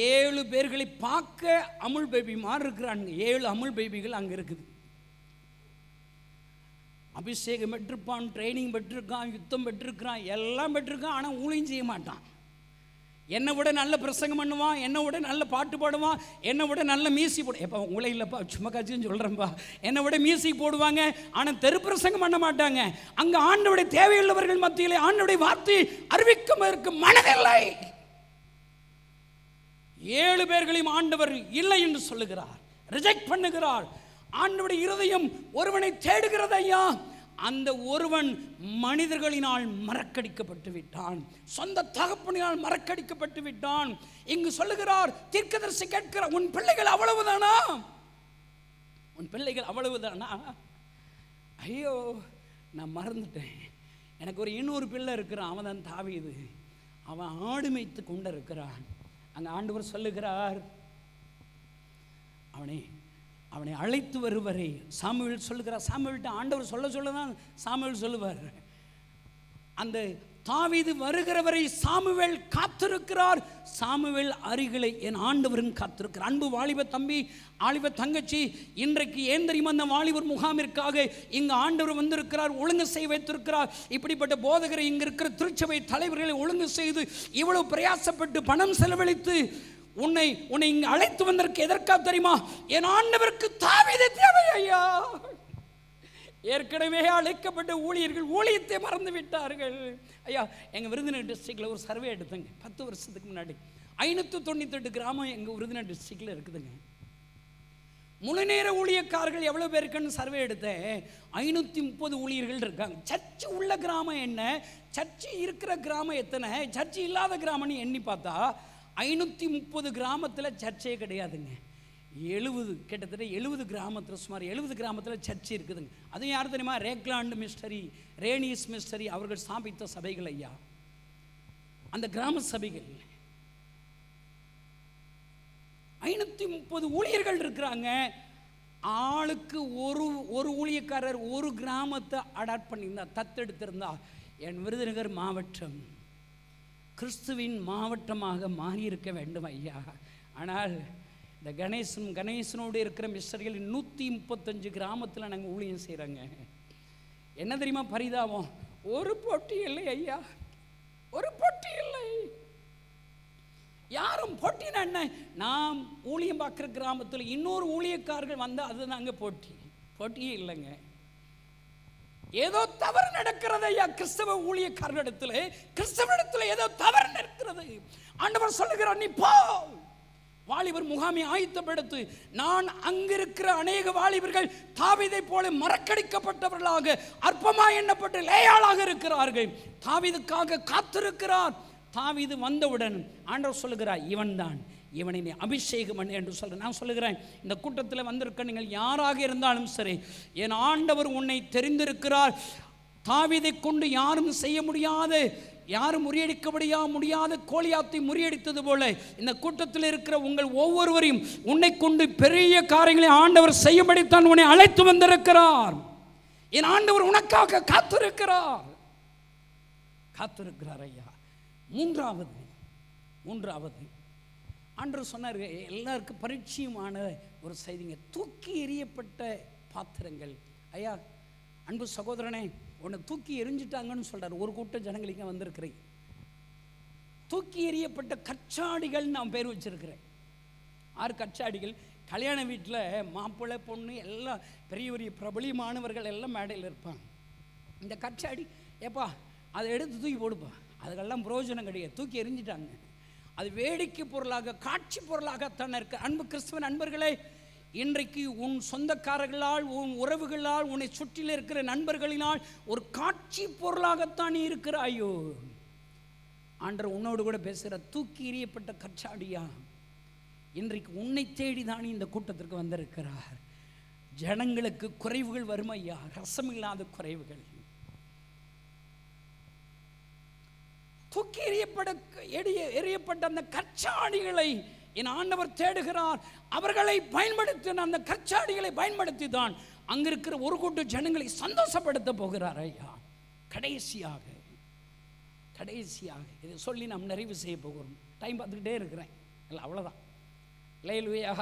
7 பேர்களை பார்க்க அமுல் பேபி மாதிரி இருக்கிறாங்க. 7 அமுல் பேபிகள் அங்கே இருக்குது. அபிஷேகம் பெற்றிருப்பான், ட்ரைனிங் பெற்றிருக்கான், யுத்தம் பெற்றிருக்கிறான், எல்லாம் பெற்றிருக்கான். ஆனால் ஊழியம் செய்ய மாட்டான். என்னை விட நல்ல பிரசங்கம் பண்ணுவான், என்னை விட நல்ல பாட்டு பாடுவான், என்னை விட நல்ல மியூசிக் போடு. எப்போ உங்களே இல்லைப்பா, சும்மா காட்சின்னு சொல்கிறேன்ப்பா. என்னை விட மியூசிக் போடுவாங்க, ஆனால் தெரு பிரசங்கம் பண்ண மாட்டாங்க. அங்கே ஆண்டவருடைய தேவையுள்ளவர்கள் மத்தியிலே ஆண்டவருடைய வார்த்தை அறிவிக்கும் மனதில்லை. 7 பேர்களையும் ஆண்டவர் இல்லை என்று சொல்லுகிறார், ரிஜெக்ட் பண்ணுகிறார். ஆண்டவருடைய இருதயம் ஒருவனை தேடுகிறது ஐயா. அந்த ஒருவன் மனிதர்களினால் மறக்கடிக்கப்பட்டு விட்டான், சொந்த தகப்பனினால் மறக்கடிக்கப்பட்டு விட்டான். இங்கு சொல்லுகிறார், தீர்க்கதரிசி கேட்கிறார், உன் பிள்ளைகள் அவ்வளவுதானா? உன் பிள்ளைகள் அவ்வளவுதானா? ஐயோ, நான் மறந்துட்டேன். எனக்கு ஒரு இன்னொரு பிள்ளை இருக்கிறான், அவன் தான் தாவீது. அவன் ஆடு மேய்த்து கொண்டு இருக்கிறான். அங்கே ஆண்டவர் சொல்லுகிறார், அவனை அழைத்து வருவரை சாமுவேல் சொல்லுகிறார். சாமுவேல்கிட்ட ஆண்டவர் சொல்லதான் சாமுவேல் சொல்லுவார். அந்த தாவீது வருகிறவரை சாமுவேல் காத்திருக்கிறார். சாமுவேல் அருகிலே என் ஆண்டவரும் காத்திருக்கிறார். அன்பு வாலிப தம்பி, வாலிப தங்கச்சி, இன்றைக்கு ஏன் தெரியுமா அந்த வாலிபர் முகாமிற்காக இங்கு ஆண்டவர் வந்திருக்கிறார், ஒழுங்கு செய்ய வைத்திருக்கிறார். இப்படிப்பட்ட போதகரை இங்கு இருக்கிற திருச்சபை தலைவர்களை ஒழுங்கு செய்து இவ்வளவு பிரயாசப்பட்டு பணம் செலவழித்து உன்னை இங்கு அழைத்து வந்திருக்க எதற்காக தெரியுமா? என் ஆண்டவருக்கு தாவீது தேவை ஐயா. ஏற்கனவே அழைக்கப்பட்ட ஊழியர்கள் ஊழியத்தை மறந்து விட்டார்கள் ஐயா. எங்கள் விருதுநகர் டிஸ்ட்ரிக்டில் ஒரு சர்வே எடுத்தங்க 10 வருஷத்துக்கு முன்னாடி. 598 கிராமம் எங்கள் விருதுநகர் டிஸ்ட்ரிக்டில் இருக்குதுங்க. முழுநேர ஊழியக்காரர்கள் எவ்வளோ பேர் இருக்குன்னு சர்வே எடுத்தேன். 530 ஊழியர்கள் இருக்காங்க. சர்ச்சு உள்ள கிராமம் என்ன, சர்ச்சு இருக்கிற கிராமம் எத்தனை, சர்ச்சு இல்லாத கிராமம்னு எண்ணி பார்த்தா 530 கிராமத்தில் சர்ச்சே கிடையாதுங்க. 70 கிட்டத்தட்ட 70 கிராமத்தில் சுமார் 70 கிராமத்தில் சர்ச்சு இருக்குதுங்க. அதுவும் யார் தெரியுமா? ரேக்லாண்டு மிஸ்டரி, ரேனிஸ் மிஸ்டரி அவர்கள் ஸ்தாபித்த சபைகள் ஐயா. அந்த கிராம சபைகள் 530 ஊழியர்கள் இருக்கிறாங்க. ஆளுக்கு ஒரு ஊழியக்காரர் ஒரு கிராமத்தை அடாப்ட் பண்ணியிருந்தா, தத்தெடுத்திருந்தா, என் விருதுநகர் மாவட்டம் கிறிஸ்துவின் மாவட்டமாக மாறியிருக்க வேண்டும் ஐயா. ஆனால் இந்த கணேசனோடு இருக்கிற மிஸ்டர்கள் 135 கிராமத்தில் நாங்கள் ஊழியம் செய்கிறாங்க. என்ன தெரியுமா பரிதாபம்? ஒரு போட்டி இல்லை ஐயா, ஒரு போட்டி இல்லை. யாரும் போட்டினா என்ன? நாம் ஊழியம் பார்க்குற கிராமத்தில் இன்னொரு ஊழியக்காரர்கள் வந்தால் அது நாங்கள் போட்டியே இல்லைங்க. ஏதோ தவறு நடக்கிறது ஐயா. கிறிஸ்தவ கிறிஸ்தவனிடத்தில் ஏதோ தவறு நடக்கிறது. ஆண்டவர் சொல்லுகிறார், நீ போ, வாலிபர் முகாமை ஆயத்தப்படுத்து. நான் அங்கிருக்கிற அநேக வாலிபர்கள் தாவீதை போல மறக்கடிக்கப்பட்டவர்களாக அற்பமாய் எண்ணப்பட்டு லேயாளாக இருக்கிறார்கள். தாவீதுக்காக காத்திருக்கிறார். தாவீது வந்தவுடன் ஆண்டவர் சொல்லுகிறார், இவன்தான், இவனை நீ அபிஷேகம் பண்ணு என்று சொல்கிறேன். நான் சொல்லுகிறேன், இந்த கூட்டத்தில் வந்திருக்க நீங்கள் யாராக இருந்தாலும் சரி, என் ஆண்டவர் உன்னை தெரிந்திருக்கிறார். தாவீதை கொண்டு யாரும் செய்ய முடியாது, யாரும் முறியடிக்க முடியாத கோலியாத்தை முறியடித்தது போல இந்த கூட்டத்தில் இருக்கிற உங்கள் ஒவ்வொருவரையும் உன்னை கொண்டு பெரிய காரியங்களை ஆண்டவர் செய்யும்படித்தான் உன்னை அழைத்து வந்திருக்கிறார். என் ஆண்டவர் உனக்காக காத்திருக்கிறார் ஐயா. மூன்றாவது ஆண்டவர் சொன்னார், எல்லாருக்கும் பரிச்சயமான ஒரு செய்திங்க, தூக்கி எறியப்பட்ட பாத்திரங்கள். ஐயா, அன்பு சகோதரனே, உன்னை தூக்கி எரிஞ்சிட்டாங்கன்னு சொல்கிறார். ஒரு கூட்டம் ஜனங்களுக்கு வந்திருக்கிறேன். தூக்கி எறியப்பட்ட கச்சாடிகள் நான் பேர் வச்சிருக்கிறேன். 6 கச்சாடிகள். கல்யாண வீட்டில் மாப்பிள்ளை பொண்ணு எல்லாம் பெரிய பிரபலியமானவர்கள் எல்லாம் மேடையில் இருப்பாங்க. இந்த கச்சாடி ஏப்பா அதை எடுத்து தூக்கி போடுப்பா, அதுக்கெல்லாம் பிரயோஜனம் கிடையாது, தூக்கி எறிஞ்சிட்டாங்க. அது வேடிக்கை பொருளாக, காட்சி பொருளாகத்தான் இருக்கு. அன்பு கிறிஸ்துவ நண்பர்களே, இன்றைக்கு உன் சொந்தக்காரர்களால், உன் உறவுகளால், உன்னை சுற்றில இருக்கிற நண்பர்களினால் ஒரு காட்சி பொருளாகத்தான் நீ இருக்கிறாயோ. ஆண்டவர் உன்னோடு கூட பேசுகிற, தூக்கி எறியப்பட்ட கச்சாடியா, இன்றைக்கு உன்னை தேடிதான் இந்த கூட்டத்திற்கு வந்திருக்கிறார். ஜனங்களுக்கு குறைவுகள் வருமையா, ரசமில்லாத குறைவுகள். தூக்கி எறியப்பட்ட அந்த கச்சாடிகளை என் ஆண்டவர் தேடுகிறார். அவர்களை பயன்படுத்தி, அந்த கச்சாடிகளை பயன்படுத்தி தான் அங்கிருக்கிற ஒரு கூட்டம் ஜனங்களை சந்தோஷப்படுத்த போகிறார் ஐயா. கடைசியாக இதை சொல்லி நாம் நிறைவு செய்ய போகிறோம். டைம் பார்த்துக்கிட்டே இருக்கிறேன், இல்லை அவ்வளோதான். அல்லேலூயா.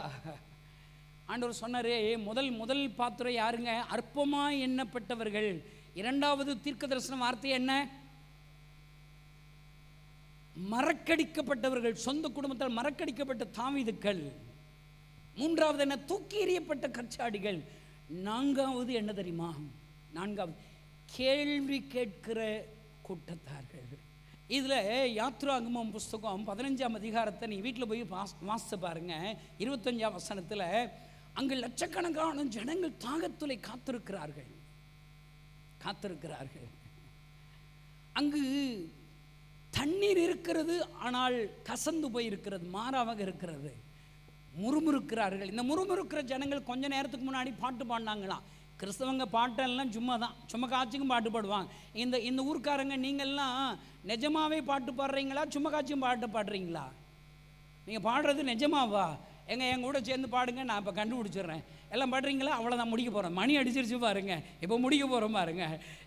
ஆண்டவர் சொன்னாரே, முதல் பாத்திரம் யாருங்க? அற்பமாய் எண்ணப்பட்டவர்கள். 2வது தீர்க்க தரிசன வார்த்தை என்ன? மறக்கடிக்கப்பட்டவர்கள், சொந்த குடும்பத்தால் மறக்கடிக்கப்பட்ட தாவீதுக்கள். 3வது என்ன? தூக்கி எறியப்பட்ட கச்சாடிகள். 4வது என்ன தெரியுமா? 4வது கேள்வி கேட்கிற கூட்டத்தார்கள். இதில் யாத்ராகமம் புஸ்தகம் 15ஆம் அதிகாரத்தை நீ வீட்டில் போய் வாசித்து பாருங்கள். 25ஆம் வசனத்தில் அங்கு லட்சக்கணக்கான ஜனங்கள் தாகத்துலை காத்திருக்கிறார்கள். அங்கு தண்ணீர் இருக்கிறது, ஆனால் கசந்து போயிருக்கிறது, மாறாக இருக்கிறது. முறுமுறுக்கிறார்கள். இந்த முறுமுறுக்கிற ஜனங்கள் கொஞ்ச நேரத்துக்கு முன்னாடி பாட்டு பாடினாங்களாம். கிறிஸ்தவங்க பாட்டெல்லாம் சும்மா காட்சிக்கும் பாட்டு பாடுவாங்க. இந்த ஊர்க்காரங்க நீங்கள்லாம் நிஜமாவே பாட்டு பாடுறீங்களா, சும்மா காட்சியும் பாட்டு பாடுறீங்களா? நீங்கள் பாடுறது நிஜமாவா? என் கூட சேர்ந்து பாடுங்க, நான் இப்போ கண்டுபிடிச்சிடுறேன். எல்லாம் பாடுறீங்களா? அவ்வளோதான், முடிக்க போகிறேன். மணி அடிச்சிருச்சு பாருங்க, இப்போ முடிக்க போகிறோம் பாருங்க.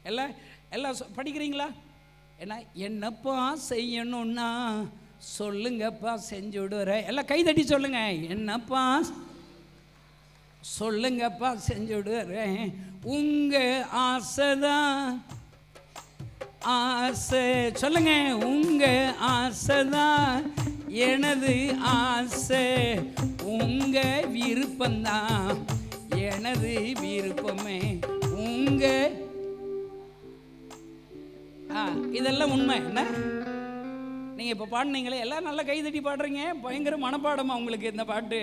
எல்லாம் படிக்கிறீங்களா? என்னப்பா செய்யணும்னா சொல்லுங்கப்பா, செஞ்சு விடுறேன். எல்லாம் கைதட்டி சொல்லுங்க. என்னப்பா சொல்லுங்கப்பா, செஞ்சு விடுறேன். உங்க ஆசைதான் ஆசை. சொல்லுங்க, உங்க ஆசைதான் எனது ஆசை. உங்க விருப்பம்தான் எனது விருப்பமே. உங்க இதெல்லாம் உண்மை. என்ன நீங்கள் இப்போ பாடினீங்களே, எல்லாம் நல்லா கைதட்டி பாடுறீங்க, பயங்கர மனப்பாடமா உங்களுக்கு இந்த பாட்டு?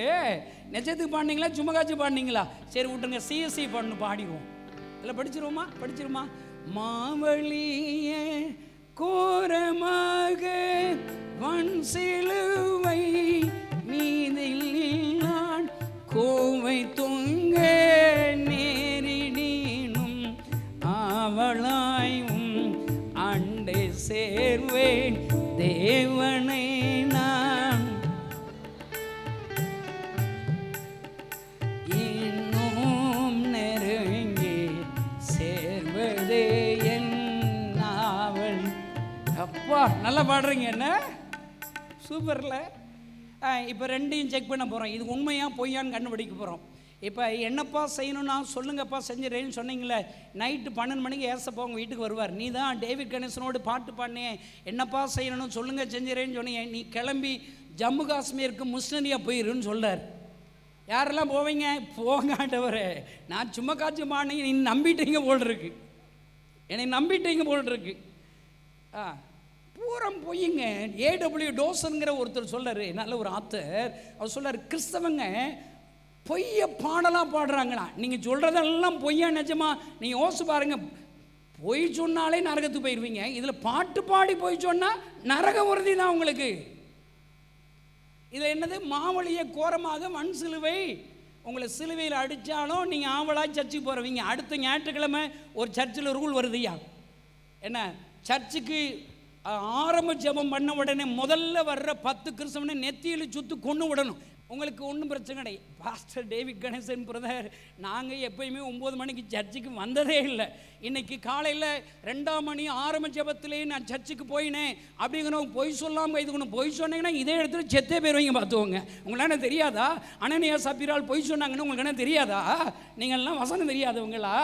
நிஜத்துக்கு பாடினீங்களா, சும்மா காட்சி பாடினீங்களா? சரி விட்டுருங்க, சிஎஸ்சி பாடணும், பாடிடுவோம். எல்லாம் படிச்சிருமா? மாவழிய கோரமாக வன் சிலுவை மீதில் நான் கோவை தொங்க நேரிடீனும் ஆவலாயும் அண்டை சேர்வேன் தேவனை நான். இன்னும் நெருங்கி சேர்வதே என் நாவல். அப்பா நல்லா பாடுறீங்க, என்ன சூப்பர்ல. இப்போ ரெண்டையும் செக் பண்ண போகிறோம். இது உண்மையா பொய்யான்னு கண்டுபிடிக்க போகிறோம். இப்போ என்னப்பா செய்யணும்னா சொல்லுங்கப்பா, செஞ்சிடறேன்னு சொன்னீங்களே. நைட்டு 12 மணிக்கு ஏசப்பா உங்கள் வீட்டுக்கு வருவார். நீ தான் டேவிட் கணேசனோடு பாட்டு பாடினே, என்னப்பா செய்யணும்னு சொல்லுங்கள், செஞ்சிடறேன்னு சொன்னீங்க. நீ கிளம்பி ஜம்மு காஷ்மீருக்கு முஸ்லிமியாக போயிருன்னு சொல்கிறார். யாரெல்லாம் போவீங்க? போங்க ஆண்டவரே, நான் சும்மா காட்சி பாடினீங்க, நீ நம்பிட்டீங்க போல் இருக்கு, என்னை நம்பிட்டீங்க போல் இருக்கு. பூரம் பொய்யுங்க. ஏடபிள்யூ டோசன்கிற ஒருத்தர் சொல்கிறார், நல்ல ஒரு ஆத்தர். அவர் சொல்கிறார், கிறிஸ்தவங்க பொய்ய பாடலாம் பாடுறாங்களா? நீங்கள் சொல்கிறதெல்லாம் பொய்யா நிஜமா? நீங்கள் யோசிச்சு பாருங்க. பொய் சொன்னாலே நரகத்துக்கு போயிடுவீங்க, இதில் பாட்டு பாடி பொய் சொன்னால் நரக உறுதி தான் உங்களுக்கு. இதில் என்னது? மாவழிய கோரமாக வன் சிலுவை. உங்களை சிலுவையில் அடித்தாலும் நீங்கள் ஆவலாக சர்ச்சுக்கு போகிறவங்க. அடுத்த ஞாயிற்றுக்கிழமை ஒரு சர்ச்சில் ரூல் வருதுயா, என்ன? சர்ச்சுக்கு ஆரம்ப ஜெபம் பண்ண உடனே முதல்ல வர்ற 10 கிறிஸ்தவனை நெத்தியில் சுத்து கொண்டு விடணும். உங்களுக்கு ஒன்றும் பிரச்சனை கிடையாது. பாஸ்டர் டேவிட் கணேசன் பிரதர், நாங்கள் எப்பயுமே 9 மணிக்கு சர்ச்சுக்கு வந்ததே இல்லை. இன்றைக்கி காலையில் 2ஆம் மணி ஆரம்ப ஜெபத்திலேயே நான் சர்ச்சுக்கு போயினேன் அப்படிங்கிறவங்க பொய் சொல்லாமல் இதுக்கணும். பொய் சொன்னீங்கன்னா இதே இடத்துல செத்தே போயிருவீங்க, பார்த்துவோங்க. உங்களுக்கு என்ன தெரியாதா? அனனியா சப்பீரால் பொய் சொன்னாங்கன்னு உங்களுக்கு என்ன தெரியாதா? நீங்கள்லாம் வசனம் தெரியாதவங்களா?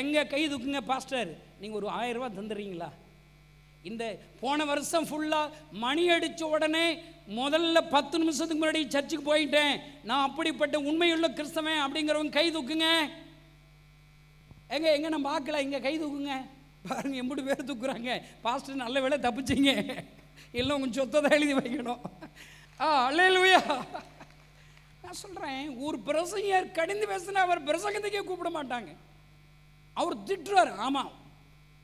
எங்கள் கை தூக்குங்க பாஸ்டர், நீங்கள் ஒரு 1000 ரூபா தந்துடுறீங்களா? இந்த போன வருஷம் ஃபுல்லாக மணி அடித்த உடனே முதல்ல 10 நிமிஷத்துக்கு முன்னாடி சர்ச்சுக்கு போயிட்டேன், நான் அப்படிப்பட்ட உண்மையுள்ள கிறிஸ்தவன் அப்படிங்கிறவங்க கை தூக்குங்க. எங்க நான் பார்க்கல, இங்கே கை தூக்குங்க. பாருங்க, எப்படி பேர் தூக்குறாங்க. பாஸ்டர் நல்ல வேலை தப்பிச்சிங்க, இல்லை உங்கள் சொத்தை தான் எழுதி வைக்கணும். அல்லேலூயா. நான் சொல்கிறேன், ஒரு பிரசங்கர் கடிந்து பேசினா அவர் பிரசங்கத்துக்கே கூப்பிட மாட்டாங்க. அவர் திட்டுறார். ஆமாம்,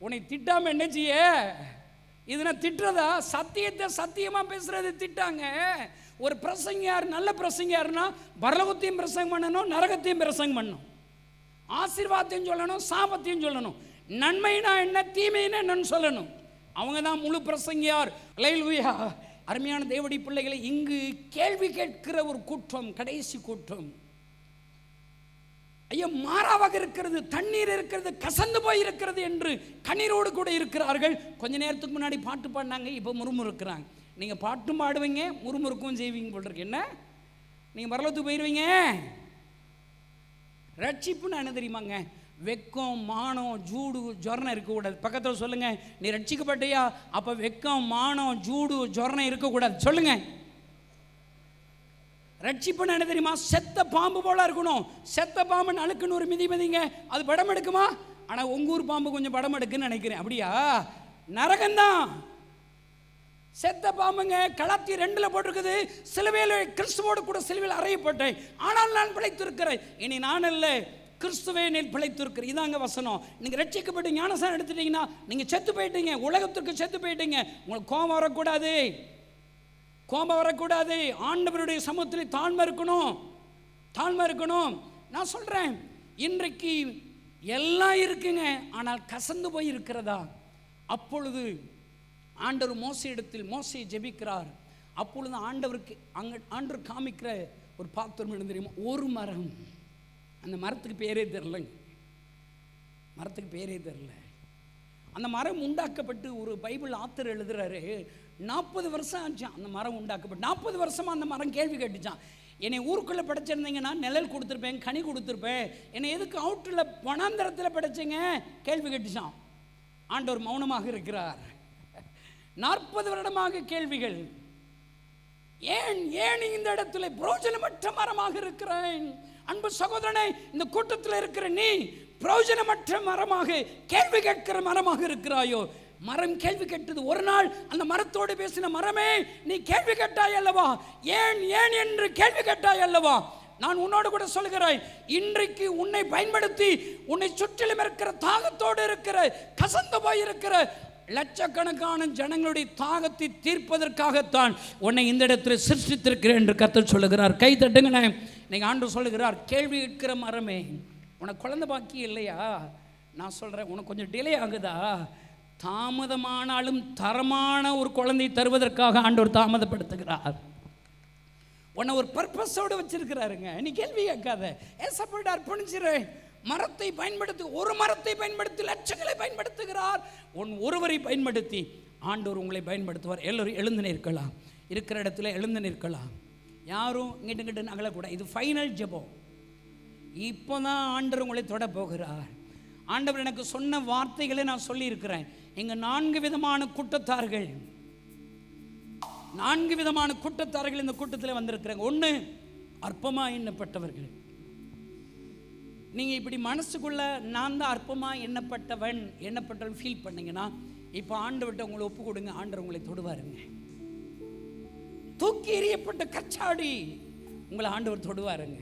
உன்னை திட்டாமல் என்ன செய்ய? இதுனா திட்டுறதா? சத்தியத்தை சத்தியமாக பேசுறது திட்டாங்க. ஒரு பிரசங்கியார், நல்ல பிரசங்கியார்னா பரலோகத்தையும் பிரசங்கம் பண்ணணும், நரகத்தையும் பிரசங்கம் பண்ணணும், ஆசீர்வாதத்தையும் சொல்லணும், சாபத்தையும் சொல்லணும், நன்மைனா என்ன, தீமைனா என்னன்னு சொல்லணும். அவங்க தான் முழு பிரசங்கியார். அல்லேலூயா. அருமையான தேவனுடைய பிள்ளைகளை, இங்கு கேள்வி கேட்கிற ஒரு கூட்டம், கடைசி கூட்டம். ஐயா, மாறாவாக இருக்கிறது, தண்ணீர் இருக்கிறது, கசந்து போய் இருக்கிறது என்று கண்ணீரோடு கூட இருக்கிறார்கள். கொஞ்ச நேரத்துக்கு முன்னாடி பாட்டு பாடினாங்க, இப்போ முறுமுறுக்கிறாங்க. நீங்கள் பாட்டும் பாடுவீங்க, முறுமுறுக்கும் செய்வீங்க போல் இருக்கு. என்ன, நீங்கள் பரலோகத்துக்கு போயிடுவீங்க. ரட்சிப்புன்னு என்ன தெரியுமாங்க? வெக்கம், மானம், ஜூடு, ஜொரணம் இருக்கக்கூடாது. பக்கத்தில் சொல்லுங்கள், நீ ரட்சிக்கப்பட்டியா? அப்போ வெக்கம், மானம், ஜூடு, ஜொரணம் இருக்கக்கூடாது. சொல்லுங்கள். ரட்சிப்புன்னு என்ன தெரியுமா? செத்த பாம்பு போல இருக்கணும். செத்த பாம்பு அழுக்குன்னு ஒரு மிதிங்க, அது படம் எடுக்குமா? ஆனால் உங்க ஊர் பாம்பு கொஞ்சம் படம் எடுக்குன்னு நினைக்கிறேன். அப்படியா? நரகம்தான். செத்த பாம்புங்க. கலாத்தியர் 2 போட்டிருக்குது, சிலுவையில் கிறிஸ்துவோடு கூட சிலுவையில் அறையப்பட்டேன், ஆனால் நான் பிழைத்திருக்கிறேன். இனி நான் அல்ல, கிறிஸ்துவே என்னில் பிழைத்திருக்கிறேன். இதாங்க வசனம். நீங்கள் ரட்சிக்கப்பட்டு ஞானஸ்நானம் எடுத்துட்டீங்கன்னா நீங்கள் செத்து போயிட்டீங்க, உலகத்திற்கு செத்து போயிட்டீங்க. உங்களுக்கு கோபம் வரக்கூடாது, கோபம் வரக்கூடாது. ஆண்டவருடைய சமூகத்தில் தாழ்மை இருக்கணும், தாழ்மை இருக்கணும். நான் சொல்கிறேன், இன்றைக்கு எல்லாம் இருக்குங்க, ஆனால் கசந்து போய் இருக்கிறதா? அப்பொழுது ஆண்டவர் மோசையை ஜெபிக்கிறார். அப்பொழுது ஆண்டவருக்கு ஆண்டவர் காமிக்கிற ஒரு பாத்திரம் என்ன தெரியுமா? ஒரு மரம். அந்த மரத்துக்கு பேரே தெரிலங்க, மரத்துக்கு பேரே தெரில. அந்த மரம் உண்டாக்கப்பட்டு ஒரு பைபிள் ஆத்தர் எழுதுறாரு, 40 வருஷம் ஆச்சான் அந்த மரம் உண்டாக்கப்பட்டு. 40 வருஷமாக அந்த மரம் கேள்வி கேட்டுச்சான். என்னை ஊருக்குள்ளே படைச்சிருந்தீங்கன்னா நிழல் கொடுத்துருப்பேன், கனி கொடுத்துருப்பேன், என்னை எதுக்கு அவுட்டில் வனாந்தரத்தில் படைச்சிங்க? கேள்வி கேட்டுச்சான். ஆண்டவர் மௌனமாக இருக்கிறார். 40 வருடமாக கேள்விகள். ஏன் ஏன் இந்த இடத்துல பிரயோஜனமற்ற மரமாக இருக்கிறேன்? அன்பு சகோதரனே, இந்த கூட்டத்தில் இருக்கிற நீ பிரயோஜனமற்ற மரமாக, கேள்வி கேட்கிற மரமாக இருக்கிறாயோ? மரம் கேள்வி கேட்டது. ஒரு நாள் அந்த மரத்தோடு பேசின, மரமே நீ கேள்வி கேட்டாய் அல்லவா? ஏன் ஏன் என்று கேள்வி கேட்டாய் அல்லவா? நான் உன்னோடு கூட சொல்கிறேன், இன்றைக்கு உன்னை பயன்படுத்தி உன்னை சுற்றிலும் இருக்கிற தாகத்தோடு இருக்கிற, கசந்து போய் இருக்கிற லட்சக்கணக்கான ஜனங்களுடைய தாகத்தை தீர்ப்பதற்காகத்தான் உன்னை இந்த இடத்துல சிருஷ்டித்திருக்கிறேன் என்று கர்த்தர் சொல்லுகிறார். கை தட்டுங்களேன். இன்னைக்கு ஆண்டவர் சொல்லுகிறார், கேள்வி கேட்கிற மரமே, உனக்கு குழந்தை பாக்கி இல்லையா? நான் சொல்கிறேன், உனக்கு கொஞ்சம் டிலே ஆகுதா? தாமதமானாலும் தரமான ஒரு குழந்தை தருவதற்காக ஆண்டவர் தாமதப்படுத்துகிறார். உன்னை ஒரு பர்பஸோடு வச்சிருக்கிறாருங்க. நீ கேள்வி கேட்காத, ஏசப்பட்டு அர்ப்பணிச்சிரு. மரத்தை பயன்படுத்தி, ஒரு மரத்தை பயன்படுத்தி லட்சங்களை பயன்படுத்துகிறார். ஒருவரை பயன்படுத்தி ஆண்டவர் உங்களை பயன்படுத்துவார். எல்லோரும் எழுந்து நிற்கலாம், இருக்கிற இடத்துல எழுந்து நிற்கலாம். யாரும் இங்கிட்டு நகலக்கூடாது. இது ஃபைனல் ஜெபம். இப்போ தான் ஆண்டவர் உங்களை தொட போகிறார். ஆண்டவர் எனக்கு சொன்ன வார்த்தைகளை நான் சொல்லியிருக்கிறேன். இங்கே 4 விதமான கூட்டத்தார்கள், 4 விதமான கூட்டத்தார்கள் இந்த கூட்டத்தில் வந்திருக்கிறாங்க. ஒன்று, அற்பமாக எண்ணப்பட்டவர்கள். நீங்கள் இப்படி மனசுக்குள்ள நான் தான் அற்பமாக எண்ணப்பட்டவன் ஃபீல் பண்ணீங்கன்னா, இப்போ ஆண்டவர்கிட்ட உங்களை ஒப்பு கொடுங்க, ஆண்டவர் உங்களை தொடுவாருங்க. தூக்கி எறியப்பட்ட கச்சாடி உங்களை ஆண்டவர் தொடுவாருங்க.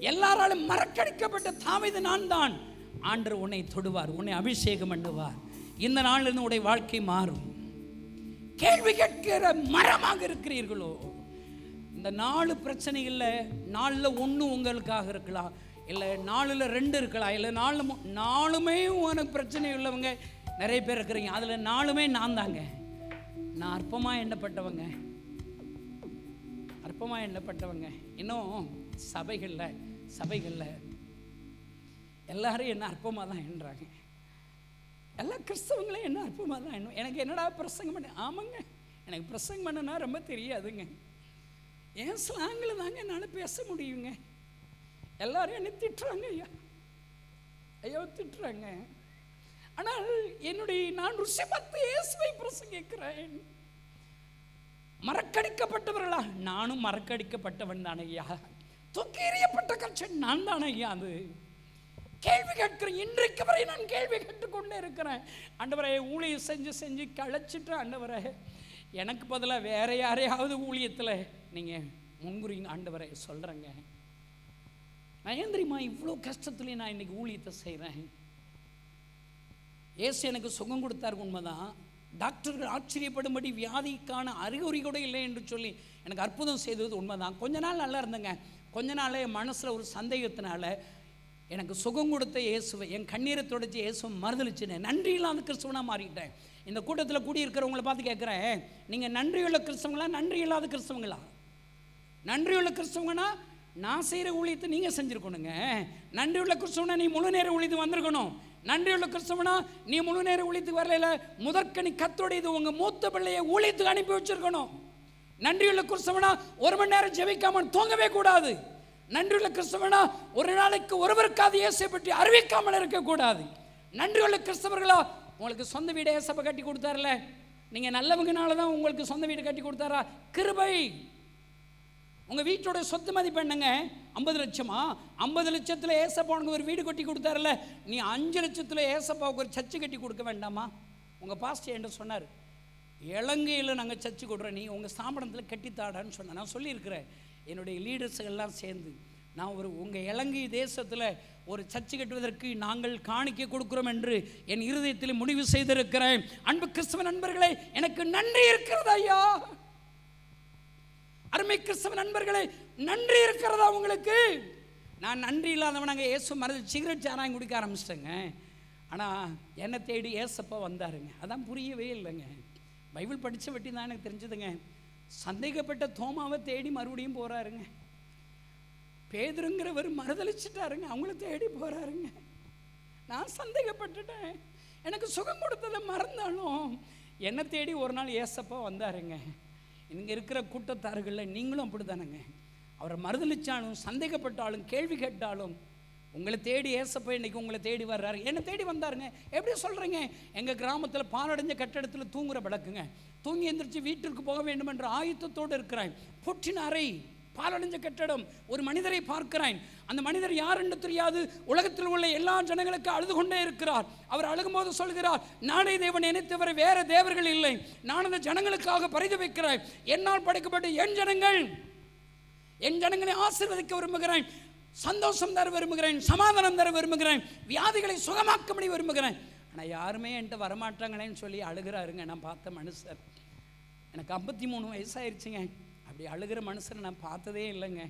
எல்லாராலும் மறக்கடிக்கப்பட்ட தாவீது நான் தான், ஆண்டவர் உன்னை தொடுவார், உன்னை அபிஷேகம் பண்ணுவார். இந்த நாளிலிருந்து உடைய வாழ்க்கை மாறும். கேள்வி கேட்கிற மரமாக இருக்கிறீர்களோ? இந்த 4 பிரச்சனைகளில் 4ல் 1 உங்களுக்காக இருக்கலாம், இல்லை 4ல் 2 இருக்கலாம், இல்லை 4மே உனக்கு பிரச்சனை உள்ளவங்க நிறைய பேர் இருக்கிறீங்க. அதில் 4மே நான் தாங்க. நான் அற்பமாக எண்ணப்பட்டவங்க, அற்பமாக எண்ணப்பட்டவங்க. இன்னும் சபைகளில் எல்லாரும் என்ன அற்பமாக தான் எண்ணுறாங்க. எல்லா கிறிஸ்தவங்களையும் என்ன அற்பமாக தான் எண்ணும். எனக்கு என்னடா பிரசங்கம் பண்ண? ஆமாங்க, எனக்கு பிரசங்கம் பண்ணனா ரொம்ப தெரியாதுங்க. என் ஸ்லாங்கில் தாங்க என்னால் பேச முடியுங்க. எல்லாரும் என்னை திட்டுறாங்க, ஐயோ திட்டுறாங்க. ஆனால் நான் ருசி பார்த்து இயேசுவை பிரசங்கிக்கிறேன். மறக்கடிக்கப்பட்டவர்களா? நானும் மறக்கடிக்கப்பட்டவன் தானே ஐயா. தூக்கி எறியப்பட்ட கட்சி நான் தானே ஐயா. அது கேள்வி கேட்கிறேன். இன்றைக்கு வரை நான் கேள்வி கேட்டுக்கொண்டே இருக்கிறேன். ஆண்டவரே, ஊழியம் செஞ்சு களைச்சிட்டு, ஆண்டவரே எனக்கு பதிலாக வேற யாரையாவது ஊழியத்தில் நீங்கள் முன்குறீங்க ஆண்டவரே சொல்கிறேங்க. நான் ஏன் தெரியுமா இவ்வளோ கஷ்டத்துலேயும் நான் இன்றைக்கி ஊழியத்தை செய்கிறேன்? ஏசு எனக்கு சுகம் கொடுத்தார், உண்மைதான். டாக்டர்கள் ஆச்சரியப்படும்படி வியாதிக்கான அறிகுறி கூட இல்லை என்று சொல்லி எனக்கு அற்புதம் செய்தது உண்மைதான். கொஞ்ச நாள் நல்லா இருந்தேங்க. கொஞ்ச நாள் என் மனசில் ஒரு சந்தேகத்தினால எனக்கு சுகம் கொடுத்த இயேசுவை, என் கண்ணீரை தொடச்சி இயேசுவை மறுதளிச்சினேன். நன்றி இல்லாத கிறிஸ்தவனாக மாறிட்டேன். இந்த கூட்டத்தில் கூடியிருக்கிறவங்களை பார்த்து கேட்குறேன், நீங்கள் நன்றியுள்ள கிறிஸ்தவங்களா, நன்றி இல்லாத கிறிஸ்தவங்களா? நன்றியுள்ள கிறிஸ்தவங்கன்னா நான் செய்கிற ஊழியத்தை நீங்கள் செஞ்சுருக்கணுங்க. நன்றியுள்ள கிறிஸ்தவனா நீ முழு நேரம் ஊழியத்துக்கு வந்திருக்கணும். நன்றியுள்ள கிறிஸ்தவனா நீ முழு நேரம் ஊழியத்துக்கு வரல, முதற்கனி கத்தோடையது உங்கள் மூத்த பிள்ளையை ஊழியத்துக்கு அனுப்பி வச்சிருக்கணும். நன்றியுள்ள கிறிஸ்தவனா 1 மணி நேரம் ஜெபிக்காமல் தூங்கவே கூடாது. நன்றியுள்ள கிறிஸ்தவனா ஒரு நாளைக்கு ஒருவருக்காவது இயேசுவை பற்றி அறிவிக்காமல் இருக்கக்கூடாது. நன்றியுள்ள கிறிஸ்தவர்களா, உங்களுக்கு சொந்த வீடு ஏசப்ப கட்டி கொடுத்தாருல, நீங்கள் நல்லவங்கனால தான் உங்களுக்கு சொந்த வீடு கட்டி கொடுத்தாரா? கிருபை. உங்கள் வீட்டோட சொத்து மதிப்பு என்னங்க? 50 லட்சமா? 50 லட்சத்தில் ஏசப்பா உனக்கு ஒரு வீடு கட்டி கொடுத்தாருல, நீ 5 லட்சத்தில் ஏசப்பாவுக்கு ஒரு சர்ச்சு கட்டி கொடுக்க வேண்டாமா? உங்கள் பாஸ்டர் என்கிட்ட சொன்னார், இலங்கையில் நாங்கள் சர்ச்சு கொடுறோம், நீ உங்கள் ஸ்தாபனத்தில் கட்டித்தாடான்னு சொன்னேன். நான் சொல்லியிருக்கிறேன் என்னுடைய லீடர்ஸுகள்லாம் சேர்ந்து, நான் உங்கள் இலங்கை தேசத்தில் ஒரு சர்ச்சு கட்டுவதற்கு நாங்கள் காணிக்கை கொடுக்குறோம் என்று என் இருதயத்தில் முடிவு செய்திருக்கிறேன். அன்பு கிறிஸ்தவ நண்பர்களே, எனக்கு நன்றி இருக்கிறதா ஐயா? அருமை கிறிஸ்தவ நண்பர்களே, நன்றி இருக்கிறதா உங்களுக்கு? நான் நன்றி இல்லாதவனாங்க இயேசு மருந்து சிகரெட் சாராயம் குடிக்க ஆரம்பிச்சிட்டேங்க. ஆனால் என்னை தேடி ஏசப்பா வந்தாருங்க. அதான் புரியவே இல்லைங்க. பைபிள் படித்த வட்டி தான் எனக்கு தெரிஞ்சதுங்க. சந்தேகப்பட்ட தோமாவை தேடி மறுபடியும் போகிறாருங்க. பேதுருங்கிறவர் மறுதளிச்சிட்டாருங்க, அவங்கள தேடி போகிறாருங்க. நான் சந்தேகப்பட்டுட்டேன், எனக்கு சுகம் கொடுத்ததை மறந்தாலும் என்னை தேடி ஒரு நாள் ஏசப்பா வந்தாருங்க. இங்கே இருக்கிற கூட்டத்தார்களில் நீங்களும் அப்படி தானேங்க. அவரை மறுதளிச்சாலும் சந்தேகப்பட்டாலும் கேள்வி கேட்டாலும் உங்களை தேடி ஏசப்பா இன்னைக்கு உங்களை தேடி வர்றாரு. என்னை தேடி வந்தாருங்க. எப்படி சொல்கிறீங்க? எங்கள் கிராமத்தில் பாலடைஞ்ச கட்டடத்தில் தூங்குற விளக்குங்க. தூங்கி எந்திரிச்சு வீட்டிற்கு போக வேண்டும் என்ற ஆயுத்தத்தோடு இருக்கிறேன். பொட்டின அறை, பாலடைஞ்ச கட்டடம். ஒரு மனிதரை பார்க்கிறேன். அந்த மனிதர் யார் என்று தெரியாது. உலகத்தில் உள்ள எல்லா ஜனங்களுக்கு அழுது கொண்டே இருக்கிறார். அவர் அழுகும்போது சொல்கிறார், நானே தேவன், என்னை தவிர வேற தேவர்கள் இல்லை. நான் அந்த ஜனங்களுக்காக பரிதபிக்கிறேன். என்னால் படைக்கப்பட்ட என் ஜனங்களை ஆசீர்வதிக்க விரும்புகிறேன், சந்தோஷம் தர விரும்புகிறேன், சமாதானம் தர விரும்புகிறேன், வியாதிகளை சுகமாக்கும்படி விரும்புகிறேன். ஆனால் யாருமே என்கிட்ட வரமாட்டாங்களேன்னு சொல்லி அழுகிறாருங்க. நான் பார்த்த மனுஷர், எனக்கு 53 வயசாயிருச்சுங்க. அப்படி அழுகிற மனுஷரை நான் பார்த்ததே இல்லைங்க.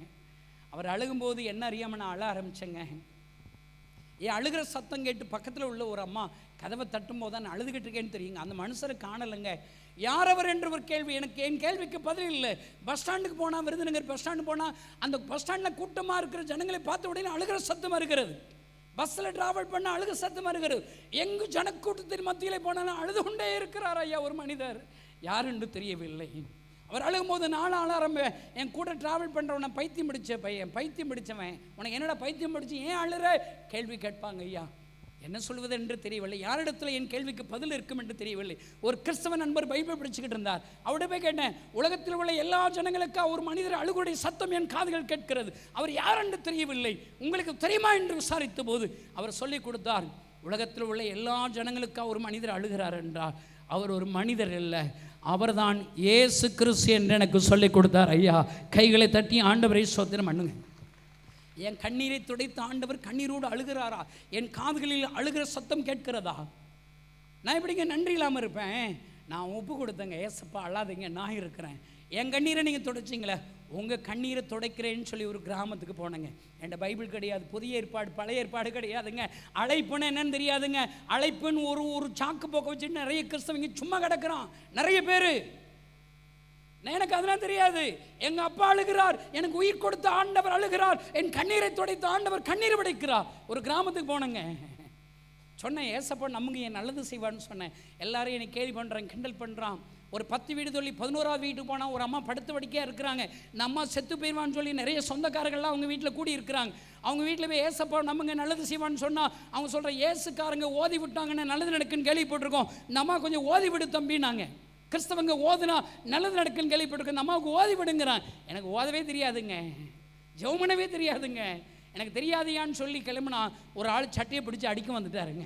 அவர் அழுகும்போது என்ன அறியாமல் நான் அழ ஆரம்பித்தேங்க. என் அழுகிற சத்தம் கேட்டு பக்கத்தில் உள்ள ஒரு அம்மா கதவை தட்டும் போது நான் அழுதுகிட்டு இருக்கேன்னு தெரியுங்க. அந்த மனுஷரை காணலைங்க. யார் அவர் என்ற ஒரு கேள்வி. எனக்கு என் கேள்விக்கு பதில் இல்லை. பஸ் ஸ்டாண்டுக்கு போனால், விருதுநகர் பஸ் ஸ்டாண்டு போனால், அந்த பஸ் ஸ்டாண்டில் கூட்டமாக இருக்கிற ஜனங்களை பார்த்த உடனே அழுகிற சத்தமாக இருக்கிறது. பஸ்ஸில் ட்ராவல் பண்ண அழுக சத்தமாக இருக்கிறது. எங்கு ஜனக்கூட்டத்தின் மத்தியில் போனாலும் அழுது கொண்டே இருக்கிறார் ஐயா ஒரு மனிதர். யார் என்று தெரியவில்லை. அவர் அழுகும்போது நானும் அழ ஆரம்பிப்பேன். என் கூட ட்ராவல் பண்ணுறவனை பைத்தியம் பிடிச்சவன் உனக்கு என்னடா பைத்தியம் பிடிச்சி ஏன் அழுற கேள்வி கேட்பாங்க ஐயா. என்ன சொல்வது என்று தெரியவில்லை. யாரிடத்தில் என் கேள்விக்கு பதில் இருக்கும் என்று தெரியவில்லை. ஒரு கிறிஸ்தவ நண்பர் பைபிள் படிச்சுக்கிட்டு இருந்தார். அவர்கிட்ட போய் கேட்டேன், உலகத்தில் உள்ள எல்லா ஜனங்களுக்கா ஒரு மனிதர் அழுகுடைய சத்தம் என் காதுகள் கேட்கிறது, அவர் யார் என்று தெரியவில்லை, உங்களுக்கு தெரியுமா என்று விசாரித்த போது அவர் சொல்லிக் கொடுத்தார், உலகத்தில் உள்ள எல்லா ஜனங்களுக்கா ஒரு மனிதர் அழுகிறார் என்றார். அவர் ஒரு மனிதர் இல்லை, அவர்தான் இயேசு கிறிஸ்து என்று எனக்கு சொல்லிக் கொடுத்தார் ஐயா. கைகளை தட்டி ஆண்டவரை ஸ்தோத்திரம் பண்ணுங்க. என் கண்ணீரை துடைத்த ஆண்டவர் கண்ணீரோடு அழுகிறாரா? என் காதுகளில் அழுகிற சத்தம் கேட்கிறதா? நான் எப்படிங்க நன்றி இல்லாமல் இருப்பேன்? நான் ஒப்பு கொடுத்தேங்க. ஏசப்பா அழாதீங்க, நான் இருக்கிறேன். என் கண்ணீரை நீங்கள் துடைச்சிங்களே, உங்கள் கண்ணீரை துடைக்கிறேன்னு சொல்லி ஒரு கிராமத்துக்கு போனேங்க. என் பைபிள் கிடையாது, புதிய ஏற்பாடு பழைய ஏற்பாடு கிடையாதுங்க. அழைப்புன்னு என்னன்னு தெரியாதுங்க. அழைப்புன்னு ஒரு சாக்கு போக்க வச்சுட்டு நிறைய கிறிஸ்தவங்க சும்மா கிடக்கிறான். நிறைய பேர், எனக்கு அதெல்லாம் தெரியாது. எங்கள் அப்பா அழுகிறார், எனக்கு உயிர் கொடுத்த ஆண்டவர் அழுகிறார், என் கண்ணீரை துடைத்த ஆண்டவர் கண்ணீரை விடைக்கிறார். ஒரு கிராமத்துக்கு போனேங்க. சொன்னேன், ஏசப்பா நமக்கு என் நல்லது செய்வான்னு சொன்னேன். எல்லாரும் என்னை கேள்வி பண்ணுறாங்க, கிண்டல் பண்ணுறான். ஒரு 10 வீடு சொல்லி 11ஆவது வீட்டுக்கு போனால் ஒரு அம்மா படுத்து வடிக்கையாக இருக்கிறாங்க. இந்த அம்மா செத்து போயிடுவான்னு சொல்லி நிறைய சொந்தக்காரர்கள்லாம் அவங்க வீட்டில் கூடி இருக்கிறாங்க. அவங்க வீட்டில் போய் ஏசப்பா நமக்கு நல்லது செய்வான்னு சொன்னால் அவங்க சொல்கிற ஏசுக்காரங்க ஓதி விட்டாங்கன்னு நல்லது நடக்குன்னு கேள்விப்பட்டிருக்கோம். இந்த அம்மா கொஞ்சம் ஓதி விடு தம்பினாங்க. கிறிஸ்தவங்க ஓதுனா நல்லது நடக்குன்னு கேள்விப்பட்டிருக்கேன். இந்த அம்மாவுக்கு ஓதி விடுங்கிறான். எனக்கு ஓதவே தெரியாதுங்க, ஜெவமனவே தெரியாதுங்க. எனக்கு தெரியாதையான்னு சொல்லி கிளம்புனா ஒரு ஆள் சட்டையை பிடிச்சி அடிக்க வந்துட்டாருங்க.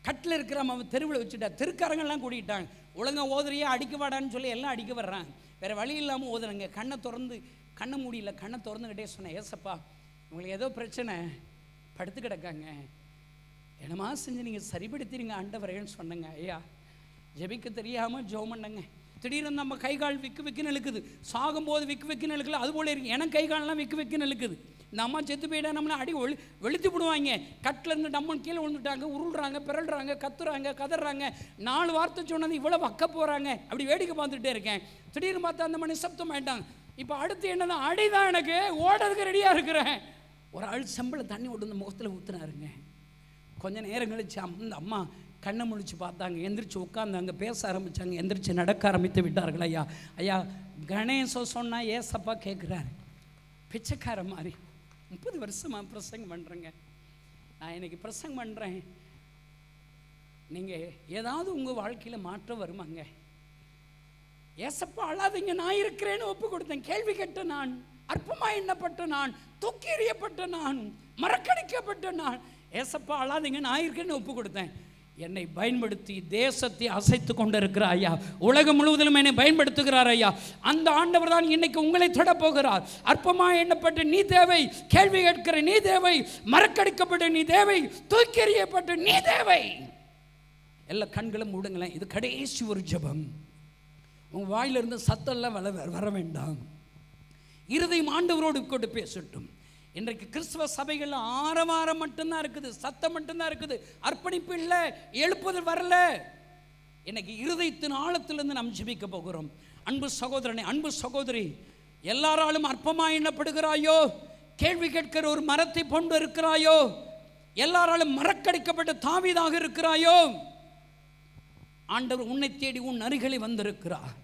கட்டில் இருக்கிற அம்மா தெருவில் வச்சுட்டா. தெருக்காரங்கள்லாம் கூட்டிகிட்டாங்க. ஒழுங்கா ஓதுறியா அடிக்க வாடான்னு சொல்லி எல்லாம் அடிக்க வர்றாங்க. வேறு வழி இல்லாமல் ஓதுறங்க. கண்ணை மூடியில் கண்ணை திறந்துக்கிட்டே சொன்னேன், ஏசப்பா உங்களுக்கு ஏதோ பிரச்சனை, படுத்து கிடக்காங்க, என்னமா செஞ்சு நீங்கள் சரிப்படுத்திடுங்க ஆண்டவரேன்னு சொன்னேங்க. ஐயா ஜெபிக்க தெரியாமல் ஜெபம் பண்ணங்க. திடீர்னு நம்ம கை கால் விக்குன்னு இழுக்குது. சாகும்போது விக்குன்னு இழுக்கல, அதுபோல் இருக்கு. எனக்கு கை காலெலாம் விக்குன்னு இழுக்குது. இந்த அம்மா செத்து போயிட்டா நம்மளை அடி வெளுத்து விடுவாங்க. கட்டிலேருந்து டம்மன் கீழே விழுந்துட்டாங்க, உருள்றாங்க, பிறல்றாங்க, கத்துறாங்க, கதறாங்க. 4 வார்த்தை சொன்னது இவ்வளோ வக்க போகிறாங்க. அப்படி வேடிக்கை பார்த்துட்டே இருக்கேன். திடீர்னு பார்த்தா அந்த மணி சப்தம் ஆயிட்டாங்க. இப்போ அடுத்து என்னன்னா அடிதான், எனக்கு ஓடுறதுக்கு ரெடியாக இருக்கிறேன். ஒரு ஆள் செம்பில் தண்ணி விட்டு முகத்தில் ஊற்றுனாருங்க. கொஞ்சம் நேரம் கழிச்சு அந்த அம்மா கண்ணை முழிச்சு பார்த்தாங்க, எந்திரிச்சு உட்காந்தாங்க, பேச ஆரம்பித்தாங்க, எந்திரிச்சு நடக்க ஆரம்பித்து விட்டார்கள். ஐயா ஐயா கணேசம் சொன்னால் ஏசப்பா கேட்குறாரு. பிச்சைக்கார மாதிரி 30 வருஷமாக பிரசங்கம் பண்ணுறேங்க. நான் இன்னைக்கு பிரசங்கம் பண்ணுறேன். நீங்கள் ஏதாவது உங்கள் வாழ்க்கையில் மாற்றம் வருமாங்க? ஏசப்பா அழாதீங்க, நான் இருக்கிறேன்னு ஒப்பு கொடுத்தேன். கேள்வி கேட்ட நான், அற்பமாக எண்ணப்பட்ட நான், தூக்கி எறியப்பட்ட நான், மறக்கடிக்கப்பட்ட நான், ஏசப்பா அழாதீங்க நான் இருக்கேன்னு ஒப்பு கொடுத்தேன். என்னை பயன்படுத்தி தேசத்தை அசைத்து கொண்டிருக்கிறார் ஐயா. உலகம் முழுவதிலும் என்னை பயன்படுத்துகிறார் ஐயா. அந்த ஆண்டவர் தான் இன்னைக்கு உங்களை தொடப்போகிறார். அற்பமாக எண்ணப்பட்டு நீ தேவை, கேள்வி கேட்கிற நீ தேவை, மறக்கடிக்கப்பட்டு நீ தேவை, தூக்கி எறியப்பட்டு நீ தேவை. எல்லா கண்களும் மூடுங்களேன். இது கடைசி ஒரு ஜெபம். உங்கள் வாயிலிருந்து சத்தெல்லாம் வர வேண்டாம். இருதயம் ஆண்டவரோடு கொண்டு பேசட்டும். இன்றைக்கு கிறிஸ்தவ சபைகள் ஆரவாரம் மட்டும்தான் இருக்குது, சத்தம் மட்டும்தான் இருக்குது, அர்ப்பணிப்பு இல்லை, எழுப்புதல் வரல. இன்னைக்கு இருதயத்தின் ஆழத்திலிருந்து நாம் ஜெபிக்க போகிறோம். அன்பு சகோதரனே, அன்பு சகோதரி, எல்லாராலும் அற்பமாக எண்ணப்படுகிறாயோ? கேள்வி கேட்கிற ஒரு மரத்தை போன்று இருக்கிறாயோ? எல்லாராலும் மறக்கடிக்கப்பட்ட தாவீதாக இருக்கிறாயோ? ஆண்டவர் உன்னை தேடி உன் அருகிலே வந்திருக்கிறார்.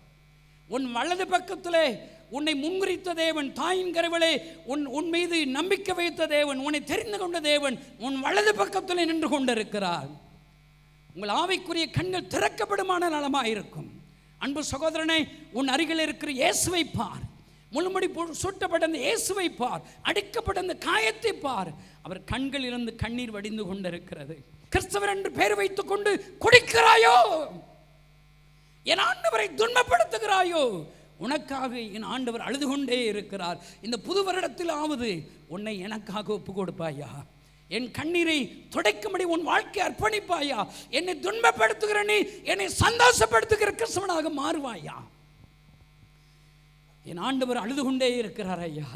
உன் வலது பக்கத்திலே உன்னை முன்குறித்த தேவன், தாயின் கருவிலே உன் மீது நம்பிக்கை வைத்த தேவன், உன்னை தெரிந்து கொண்ட தேவன் உன் வலது பக்கத்தில் நின்று கொண்டிருக்கிறார். உங்கள் ஆவிக்குரிய கண்கள் திறக்கப்படுமான நலமாயிருக்கும். அன்பு சகோதரனை, உன் அருகில் இருக்கிற இயேசுவை பார். முழுமடி சுட்டப்பட்ட அந்த இயேசுவை பார். அடிக்கப்பட்ட அந்த காயத்தை பார். அவர் கண்களிலிருந்து கண்ணீர் வடிந்து கொண்டிருக்கிறது. கிறிஸ்தவர் என்று பெயர் வைத்துக் கொண்டு குடிக்கிறாயோ? என் ஆண்டவரை துன்பப்படுத்துகிறாயோ? உனக்காக என் ஆண்டவர் அழுது கொண்டே இருக்கிறார். இந்த புது வருடத்திலாவது உன்னை எனக்காக ஒப்பு கொடுப்பாயா? என் கண்ணீரை துடைக்கும்படி உன் வாழ்க்கை அர்ப்பணிப்பாயா? என்னை துன்பப்படுத்துகிற நீ என்னை சந்தோஷப்படுத்துகிற கிறிஸ்தவனாக மாறுவாயா? என் ஆண்டவர் அழுது கொண்டே இருக்கிறார் ஐயா.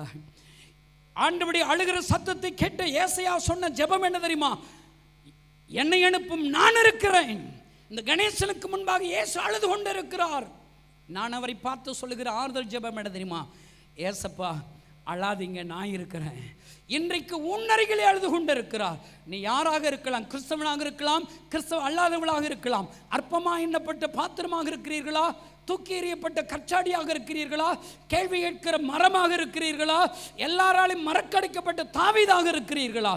ஆண்டவருடைய அழுகிற சத்தத்தை கேட்ட ஏசாயா சொன்ன ஜெபம் என்ன தெரியுமா? என்னை அனுப்பும், நான் இருக்கிறேன். இந்த கணேசனுக்கு முன்பாக இயேசு அழுது கொண்டிருக்கிறார். நான் அவரை பார்த்து சொல்லுகிற ஆறுதல் ஜெபம் என்ன தெரியுமா? ஏசப்பா அழாதீங்க, நான் இருக்கிறேன். இன்றைக்கு உன் அருகிலே அழுது கொண்டிருக்கிறார். நீ யாராக இருக்கலாம், கிறிஸ்தவனாக இருக்கலாம், கிறிஸ்தவ அல்லாதவளாக இருக்கலாம். அற்பமாக எண்ணப்பட்ட பாத்திரமாக இருக்கிறீர்களா? தூக்கி எறியப்பட்ட கச்சாடியாக இருக்கிறீர்களா? கேள்வி கேட்கிற மரமாக இருக்கிறீர்களா? எல்லாராலும் மறக்கடிக்கப்பட்ட தாவீதாக இருக்கிறீர்களா?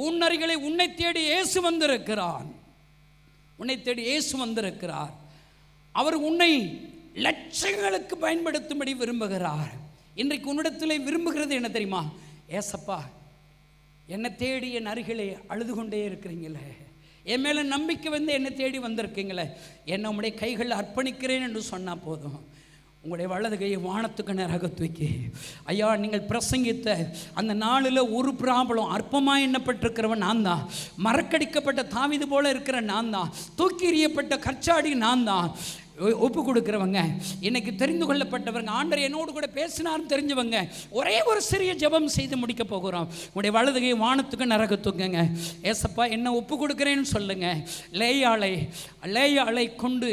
உன் அருகிலே உன்னை தேடி இயேசு வந்திருக்கிறார். உன்னை தேடி இயேசு வந்திருக்கிறார். அவர் உன்னை லட்சங்களுக்கு பயன்படுத்தும்படி விரும்புகிறார். இன்றைக்கு உன்னிடத்தில் விரும்புகிறது என்ன தெரியுமா? ஏசப்பா, என்னை தேடி என் அருகிலே அழுது கொண்டே இருக்கிறீங்களே, என் மேலே நம்பிக்கை வந்து என்னை தேடி வந்திருக்கீங்களே, என்னை உம்முடைய கைகளில் அர்ப்பணிக்கிறேன் என்று சொன்னால் போதும். உங்களுடைய வலது கையை வானத்துக்கு நேராக தூக்கி, ஐயா, நீங்கள் பிரசங்கித்த அந்த நாளில் ஒரு பிராபலம் அற்பமாக எண்ணப்பட்டிருக்கிறவன் நான் தான், மறக்கடிக்கப்பட்ட தாவீது போல இருக்கிற நான் தான், தூக்கி எறியப்பட்ட கச்சாடி நான் தான், ஒப்பு கொடுக்கிறவங்க, இன்னைக்கு தெரிந்து கொள்ளப்பட்டவங்க, ஆண்டவர் என்னோடு கூட பேசினார்னு தெரிஞ்சவங்க, ஒரே ஒரு சிறிய ஜெபம் செய்து முடிக்க போகிறோம். உங்களுடைய வலதுகை வானத்துக்கு நரக தூக்குங்க. ஏசப்பா, என்ன ஒப்பு கொடுக்கிறேன்னு சொல்லுங்க. லேயாளை கொண்டு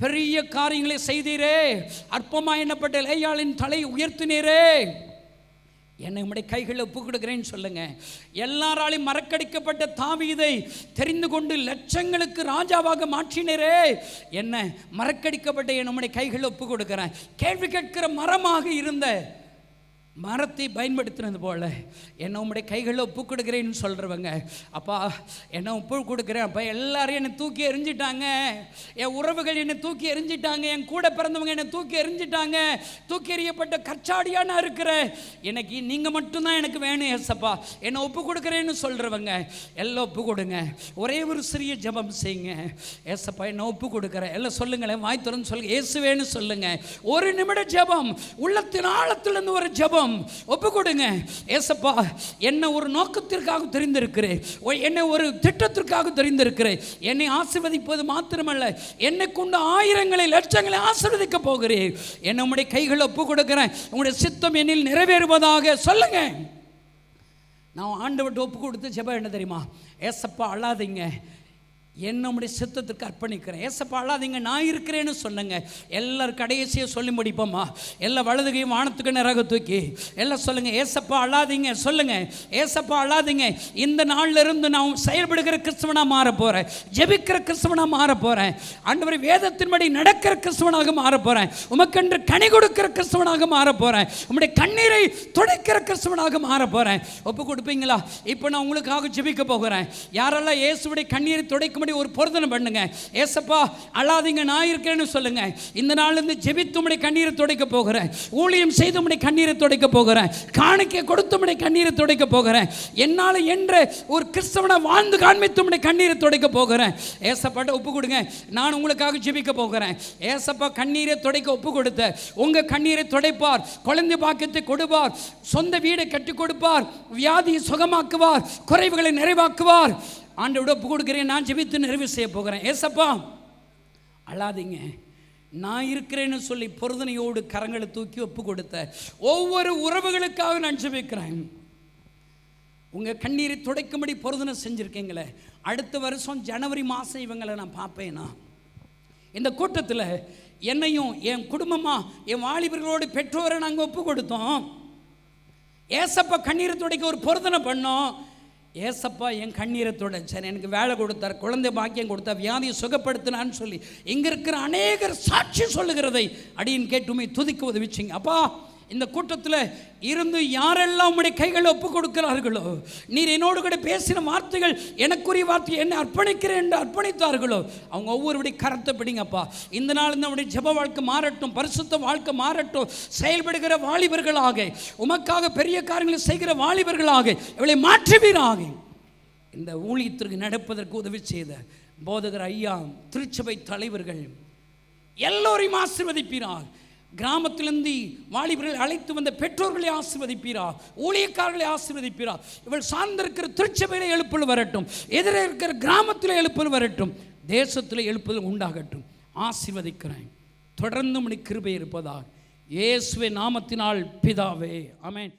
பெரிய காரியங்களை செய்தீரே, அற்பமாக எண்ணப்பட்ட லேயாளின் தலை உயர்த்தினீரே, என்னை உம்முடைய கைகளில் ஒப்பு கொடுக்கிறேன்னு சொல்லுங்க. எல்லாராலையும் மறக்கடிக்கப்பட்ட தாவீதை தெரிந்து கொண்டு லட்சங்களுக்கு ராஜாவாக மாற்றினரே, என்ன மறக்கடிக்கப்பட்ட நம்முடைய கைகளில் ஒப்பு கொடுக்கிறேன். கேள்வி கேட்கிற மரமாக இருந்த மரத்தை பயன்படுத்தினது போல என்னை உம்முடைய கைகளில் ஒப்பு கொடுக்குறேன்னு சொல்கிறவங்க, அப்பா என்னை ஒப்பு கொடுக்குறேன். அப்போ எல்லாரும் என்னை தூக்கி எறிஞ்சிட்டாங்க, என் உறவுகள் என்னை தூக்கி எறிஞ்சிட்டாங்க, என் கூட பிறந்தவங்க என்னை தூக்கி எறிஞ்சிட்டாங்க, தூக்கி எறியப்பட்ட கச்சாடியாக நான் இருக்கிறேன், எனக்கு நீங்கள் மட்டும்தான் எனக்கு வேணும் ஏசப்பா, என்னை ஒப்பு கொடுக்குறேன்னு சொல்கிறவங்க எல்லாம் ஒப்பு கொடுங்க. ஒரே ஒரு சிறிய ஜெபம் செய்யுங்க. ஏசப்பா, என்னை ஒப்பு கொடுக்குறேன். எல்லாம் சொல்லுங்களேன், வாய் திறந்து சொல்லுங்க, இயேசுவேன்னு சொல்லுங்கள். ஒரு நிமிட ஜெபம், உள்ளத்தின் ஆழத்திலிருந்து ஒரு ஜெபம் ஒப்பு கொடுங்க. ஏசப்பா, என்னை ஒரு நோக்கத்திற்காக தெரிந்திருக்கிறேன், என்னை ஒரு திட்டத்திற்காக தெரிந்திருக்கிறேன், என்னை ஆசீர்வதிப்பது மாத்திரமல்ல, என்னை கொண்டு ஆயிரங்களை லட்சங்களை ஆசீர்வதிக்க போகிறேன். என்னை உம்முடைய கைகளில் ஒப்பு கொடுக்கிறேன். உங்களுடைய சித்தம் என்னில் நிறைவேறுவதாக சொல்லுங்க. நான் ஆண்டவர்கிட்ட ஒப்பு கொடுத்து ஜெபம் என்ன தெரியுமா? ஏசப்பா அழாதீங்க, என்னுடைய சித்தத்துக்கு அர்ப்பணிக்கிறேன். ஏசப்பா அழாதீங்க, நான் இருக்கிறேன்னு சொல்லுங்க. எல்லாரும் கடைசியை சொல்லி முடிப்போமா? எல்லா வலதுகையும் வானத்துக்கு நேராக தூக்கி எல்லாம் சொல்லுங்க. ஏசப்பா அழாதீங்க சொல்லுங்க. ஏசப்பா அழாதீங்க, இந்த நாள்ல இருந்து நான் செயல்படுகிற கிறிஸ்தவனா மாற போறேன், ஜெபிக்கிற கிறிஸ்தவனா மாற போறேன், ஆண்டவரே வேதத்தின்படி நடக்கிற கிறிஸ்தவனாக மாற போறேன், உமக்கென்று கனி கொடுக்கிற கிறிஸ்தவனாக மாற போறேன், உம்முடைய கண்ணீரை துடைக்கிற கிறிஸ்தவனாக மாற போறேன். ஒப்பு கொடுப்பீங்களா? இப்போ நான் உங்களுக்காக ஜெபிக்க போகிறேன். யாரெல்லாம் இயேசுவுடைய கண்ணீரை துடைக்கும் துடைக்கும்படி ஒரு பொருத்தனை பண்ணுங்க. ஏசப்பா அழாதீங்க, நான் இருக்கிறேன்னு சொல்லுங்க. இந்த நாள்லேருந்து ஜெபித்தும்படி கண்ணீரை துடைக்க போகிறேன், ஊழியம் செய்தும்படி கண்ணீரை துடைக்க போகிறேன், காணிக்கை கொடுத்தும்படி கண்ணீரை துடைக்க போகிறேன், என்னால் என்ற ஒரு கிறிஸ்தவனை வாழ்ந்து காண்பித்தும்படி கண்ணீரை துடைக்க போகிறேன். ஏசப்பாட்ட ஒப்பு கொடுங்க, நான் உங்களுக்காக ஜெபிக்க போகிறேன். ஏசப்பா கண்ணீரை துடைக்க ஒப்பு கொடுத்த உங்கள் கண்ணீரை துடைப்பார், குழந்தை பாக்கியத்தை கொடுப்பார், சொந்த வீடை கட்டி கொடுப்பார், வியாதியை சுகமாக்குவார், குறைவுகளை நிறைவாக்குவார். ஆண்டவரோட ஒப்பு கொடுக்கிறேன், நான் ஜெபித்து நிறைவு செய்ய போகிறேன். ஏசப்பா அழாதீங்க, நான் இருக்கிறேன்னு சொல்லி பொருதனையோடு கரங்களை தூக்கி ஒப்பு கொடுத்த ஒவ்வொரு உறவுகளுக்காக நான் ஜெபிக்கிறேன். உங்கள் கண்ணீரை துடைக்கும்படி பொருதனை செஞ்சுருக்கீங்களே, அடுத்த வருஷம் ஜனவரி மாதம் இவங்களை நான் பார்ப்பேனா? இந்த கூட்டத்தில் என்னையும் என் குடும்பமாக என் வாலிபர்களோடு பெற்றோரை நாங்கள் ஒப்பு கொடுத்தோம். ஏசப்பா கண்ணீரை துடைக்க ஒரு பொருத்தனை பண்ணோம். ஏசப்பா என் கண்ணீரை துடைச்சார், எனக்கு வேலை கொடுத்தார், குழந்தை பாக்கியம் கொடுத்தார், வியாதியை சுகப்படுத்தினான்னு சொல்லி இங்கே இருக்கிற அநேகர் சாட்சி சொல்லுகிறதை அடியின் கேட்டுமே துதிக்க உதவிச்சிங்க. அப்பா இந்த கூட்டத்தில் இருந்து யாரெல்லாம் உங்களுடைய கைகளை ஒப்பு கொடுக்கிறார்களோ, நீர் என்னோடு கூட பேசின வார்த்தைகள் எனக்குரிய வார்த்தை என்னை அர்ப்பணிக்கிறேன் என்று அர்ப்பணித்தார்களோ, அவங்க ஒவ்வொருடைய கரத்தை பிடிங்கப்பா. இந்த நாள் நம்முடைய ஜெப வாழ்க்கை மாறட்டும், பரிசுத்த வாழ்க்கை மாறட்டும். செயல்படுகிற வாலிபர்களாக, உமக்காக பெரிய காரியங்களை செய்கிற வாலிபர்களாக இவளை மாற்றுவீராக. இந்த ஊழியத்திற்கு நடப்பதற்கு உதவி செய்த போதகர் ஐயா, திருச்சபை தலைவர்கள் எல்லோரையும் ஆசீர்வதிப்பீராக. கிராமத்திலிருந்து வாலிபர்கள் அழைத்து வந்த பெற்றோர்களை ஆசீர்வதிப்பீரா, ஊழியக்காரர்களை ஆசீர்வதிப்பீரா. இவள் சார்ந்திருக்கிற திருச்சபையில எழுப்புதல் வரட்டும், எதிரே இருக்கிற கிராமத்தில் எழுப்புதல் வரட்டும், தேசத்தில் எழுப்புதல் உண்டாகட்டும். ஆசீர்வதிக்கிறேன். தொடர்ந்து உம்முடைய கிருபை இருப்பதாக இயேசுவின் நாமத்தினால் பிதாவே, ஆமென்.